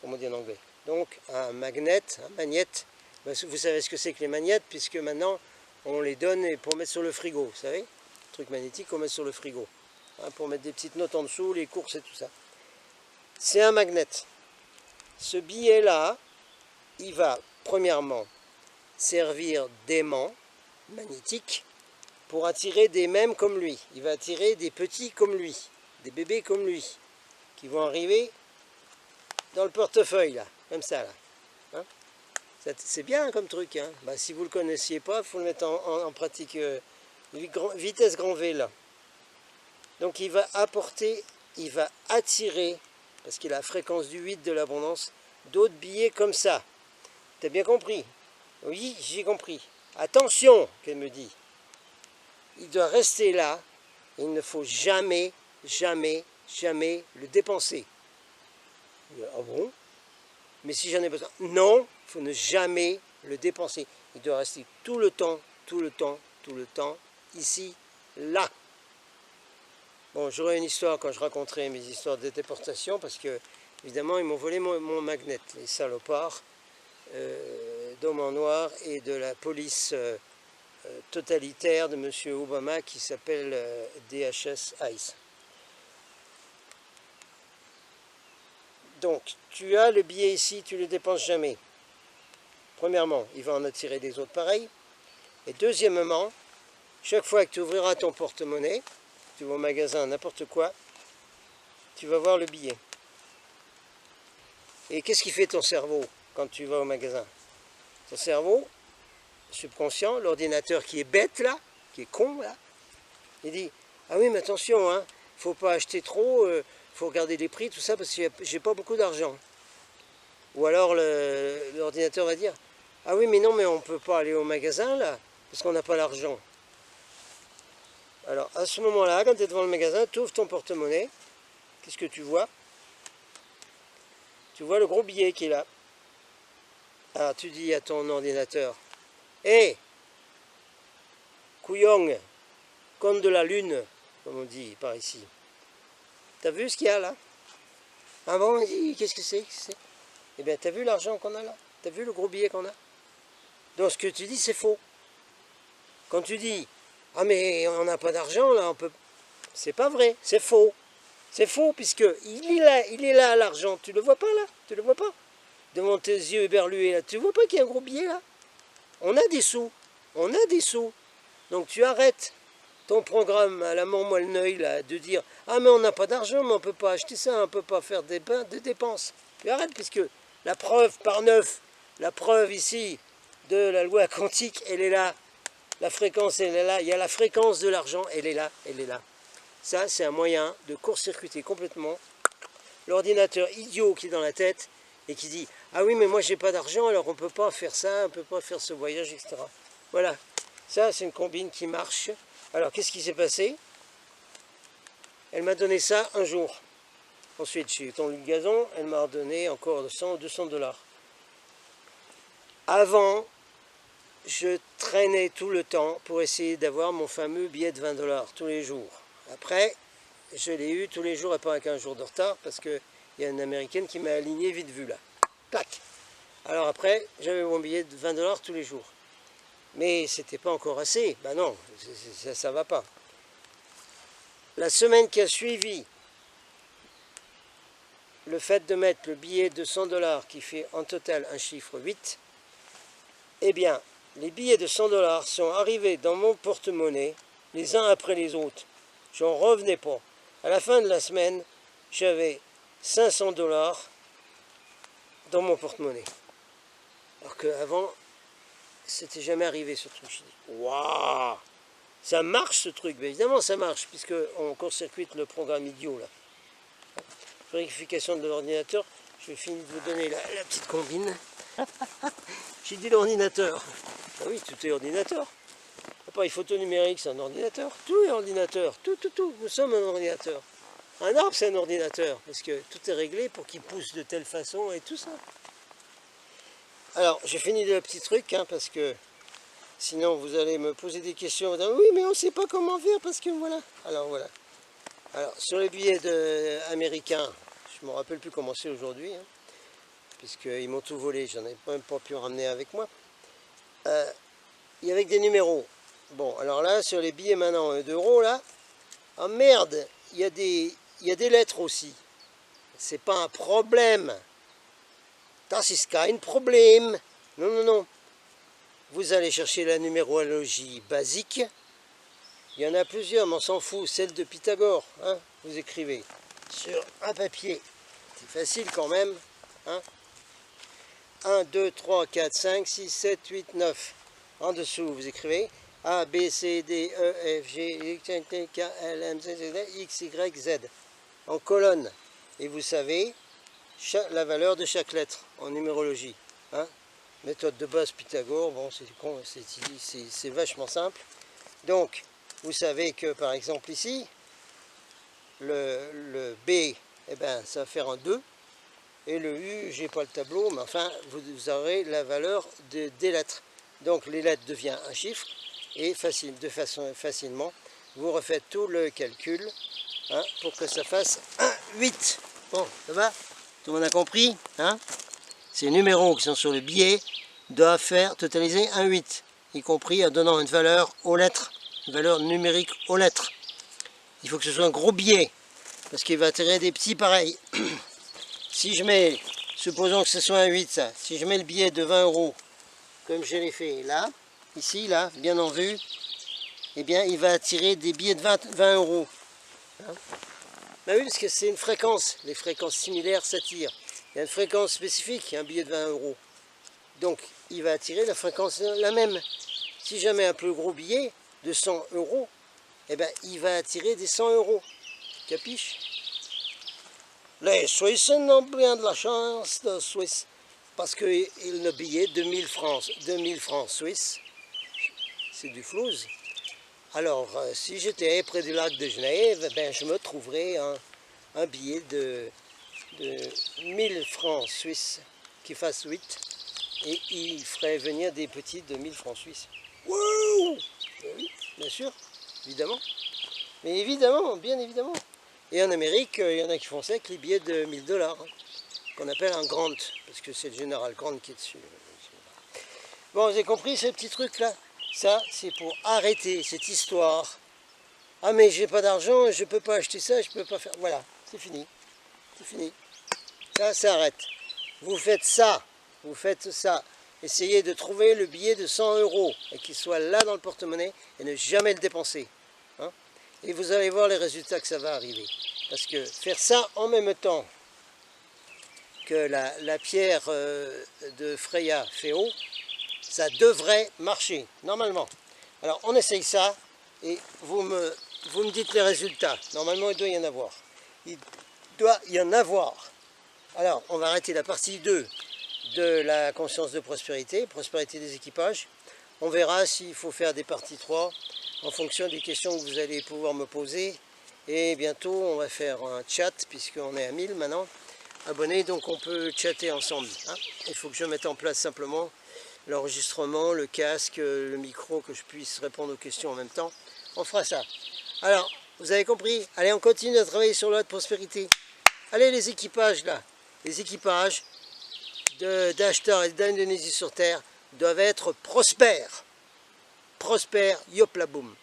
A: comme on dit en anglais. Donc un magnet, un magnète, vous savez ce que c'est que les magnettes, puisque maintenant on les donne pour mettre sur le frigo, vous savez, truc magnétique qu'on met sur le frigo, hein, pour mettre des petites notes en dessous, les courses et tout ça. C'est un magnet. Ce billet-là, il va premièrement servir d'aimant magnétique pour attirer des mêmes comme lui. Il va attirer des petits comme lui, des bébés comme lui, qui vont arriver dans le portefeuille, là, comme ça, là. Hein, c'est bien comme truc, hein. Bah, si vous ne le connaissiez pas, il faut le mettre en pratique. Vitesse grand V, là. Donc il va apporter, il va attirer, parce qu'il a la fréquence du 8 de l'abondance, d'autres billets comme ça. T'as bien compris? Oui, j'ai compris. Attention, qu'elle me dit. Il doit rester là. Il ne faut jamais, jamais, jamais le dépenser. Ah bon? Mais si j'en ai besoin. Non, il faut ne jamais le dépenser. Il doit rester tout le temps, tout le temps, tout le temps, ici, là. Bon, j'aurai une histoire quand je raconterai mes histoires de déportation, parce que, évidemment, ils m'ont volé mon magnet, les salopards, d'hommes en noir et de la police totalitaire de M. Obama qui s'appelle DHS ICE. Donc, tu as le billet ici, tu ne le dépenses jamais. Premièrement, il va en attirer des autres pareils. Et deuxièmement, chaque fois que tu ouvriras ton porte-monnaie, tu vas au magasin, n'importe quoi, tu vas voir le billet. Et qu'est-ce qui fait ton cerveau quand tu vas au magasin? Ton cerveau, subconscient, l'ordinateur qui est bête là, qui est con là, il dit, ah oui mais attention, hein, faut pas acheter trop, faut regarder les prix, tout ça, parce que j'ai pas beaucoup d'argent. Ou alors l'ordinateur va dire, ah oui mais non, mais on peut pas aller au magasin là, parce qu'on n'a pas l'argent. Alors à ce moment-là, quand tu es devant le magasin, tu ouvres ton porte-monnaie, qu'est-ce que tu vois? Tu vois le gros billet qui est là. Alors tu dis à ton ordinateur, hé, hey, couillon, comme de la lune, comme on dit par ici. T'as vu ce qu'il y a là? Ah bon, qu'est-ce que c'est? Eh bien, t'as vu l'argent qu'on a là? T'as vu le gros billet qu'on a? Donc ce que tu dis, c'est faux. Quand tu dis, ah mais on n'a pas d'argent là, on peut... C'est pas vrai, c'est faux. C'est faux, puisque il est là l'argent. Tu le vois pas là? Tu le vois pas? Devant tes yeux éberlués là, tu vois pas qu'il y a un gros billet là? On a des sous. On a des sous. Donc tu arrêtes ton programme à la mort-moelle-neuil là, de dire « Ah mais on n'a pas d'argent, mais on ne peut pas acheter ça, on ne peut pas faire de dépenses. » Tu arrêtes, puisque la preuve par 9, la preuve ici de la loi quantique, elle est là. La fréquence, elle est là. Il y a la fréquence de l'argent, elle est là, elle est là. Ça, c'est un moyen de court-circuiter complètement l'ordinateur idiot qui est dans la tête et qui dit « Ah oui, mais moi j'ai pas d'argent, alors on ne peut pas faire ça, on ne peut pas faire ce voyage, etc. » Voilà. Ça, c'est une combine qui marche. Alors, qu'est-ce qui s'est passé? Elle m'a donné ça un jour. Ensuite, chez Tondu de Gazon, elle m'a redonné encore 100 ou 200 $. Avant, je traînais tout le temps pour essayer d'avoir mon fameux billet de 20 $ tous les jours. Après, je l'ai eu tous les jours et pas avec un jour de retard parce qu'il y a une Américaine qui m'a aligné vite vu là. Clac! Alors après, j'avais mon billet de 20 $ tous les jours. Mais c'était pas encore assez. Ben non, ça va pas. La semaine qui a suivi le fait de mettre le billet de 100 $ qui fait en total un chiffre 8, eh bien, les billets de 100 $ sont arrivés dans mon porte-monnaie les uns après les autres. J'en revenais pas. À la fin de la semaine, j'avais 500 $ dans mon porte-monnaie. Alors qu'avant, c'était jamais arrivé ce truc. Je dis, waouh, ça marche ce truc. Mais évidemment, ça marche, puisqu'on court-circuite le programme idiot là. Vérification de l'ordinateur. je finis de vous donner la petite combine. J'ai dit l'ordinateur. Ah oui, tout est ordinateur. Appareil photo numérique, c'est un ordinateur. Tout est ordinateur. Tout. Nous sommes un ordinateur. Un arbre, c'est un ordinateur. Parce que tout est réglé pour qu'il pousse de telle façon et tout ça. Alors, j'ai fini le petit truc, hein, parce que sinon vous allez me poser des questions. Vous allez dire, oui, mais on ne sait pas comment faire parce que voilà. Alors voilà. Alors, sur les billets américains, je ne me rappelle plus comment c'est aujourd'hui, hein, puisqu'ils m'ont tout volé, j'en ai même pas pu en ramener avec moi. Il y avait des numéros. Bon, alors là, sur les billets maintenant d'euros, là, ah merde, il y a des lettres aussi. C'est pas un problème. Das ist kein Problem. Non. Vous allez chercher la numérologie basique. Il y en a plusieurs, mais on s'en fout. Celle de Pythagore, hein, vous écrivez sur un papier. C'est facile quand même. Hein. 1, 2, 3, 4, 5, 6, 7, 8, 9. En dessous, vous écrivez A, B, C, D, E, F, G, K, L, M, X, Y, Z. En colonne. Et vous savez la valeur de chaque lettre en numérologie. Hein. Méthode de base Pythagore, bon, c'est vachement simple. Donc, vous savez que par exemple ici, le B, eh ben, ça va faire un 2. Et le U, j'ai pas le tableau, mais enfin, vous aurez la valeur des lettres. Donc, les lettres deviennent un chiffre. Et facilement, vous refaites tout le calcul, hein, pour que ça fasse un 8. Bon, ça va? Tout le monde a compris, hein? Ces numéros qui sont sur le billet doivent faire totaliser un 8, y compris en donnant une valeur aux lettres, une valeur numérique aux lettres. Il faut que ce soit un gros billet, parce qu'il va attirer des petits pareils. Si je mets, supposons que ce soit un 8, ça, si je mets le billet de 20 €, comme je l'ai fait là, ici, là, bien en vue, eh bien, il va attirer des billets de 20 €. Hein? Ben oui, parce que c'est une fréquence. Les fréquences similaires s'attirent. Il y a une fréquence spécifique, un billet de 20 €. Donc, il va attirer la fréquence la même. Si je mets un plus gros billet de 100 €, eh ben, il va attirer des 100 €. Capiche? Les Suisses n'ont bien de la chance de Suisse. Parce que le billet de 1000 francs suisses, c'est du flouze. Alors, si j'étais près du lac de Genève, ben, je me trouverais un billet de 1000 francs suisses qui fasse 8. Et il ferait venir des petits de 1000 francs suisses. Wouh! Oui, bien sûr, évidemment. Mais évidemment, bien évidemment. Et en Amérique, il y en a qui font ça avec les billets de 1000 $, hein, qu'on appelle un Grant, parce que c'est le général Grant qui est dessus. Bon, vous avez compris ce petit truc-là? Ça, c'est pour arrêter cette histoire. Ah, mais j'ai pas d'argent, je peux pas acheter ça, je peux pas faire... Voilà, c'est fini. C'est fini. Ça arrête. Vous faites ça. Vous faites ça. Essayez de trouver le billet de 100 € et qu'il soit là dans le porte-monnaie et ne jamais le dépenser. Hein? Et vous allez voir les résultats que ça va arriver. Parce que faire ça en même temps que la pierre de Freya fait haut, ça devrait marcher, normalement. Alors, on essaye ça, et vous me dites les résultats. Normalement, il doit y en avoir. Il doit y en avoir. Alors, on va arrêter la partie 2 de la conscience de prospérité des équipages. On verra s'il faut faire des parties 3, en fonction des questions que vous allez pouvoir me poser. Et bientôt, on va faire un chat, puisqu'on est à 1000 maintenant abonnés, donc on peut chatter ensemble. Hein. Il faut que je mette en place simplement l'enregistrement, le casque, le micro, que je puisse répondre aux questions en même temps. On fera ça. Alors, vous avez compris? Allez, on continue à travailler sur la loi de prospérité. Allez, les équipages là, les équipages d'acheteurs et d'Indonésie sur Terre doivent être prospères. Prospères, yop la boum.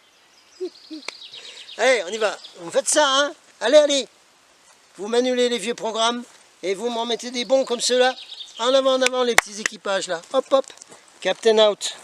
A: Allez, on y va. Vous me faites ça, hein? Allez. Vous m'annulez les vieux programmes et vous m'en mettez des bons comme ceux-là. En avant, les petits équipages là. Hop. Captain out.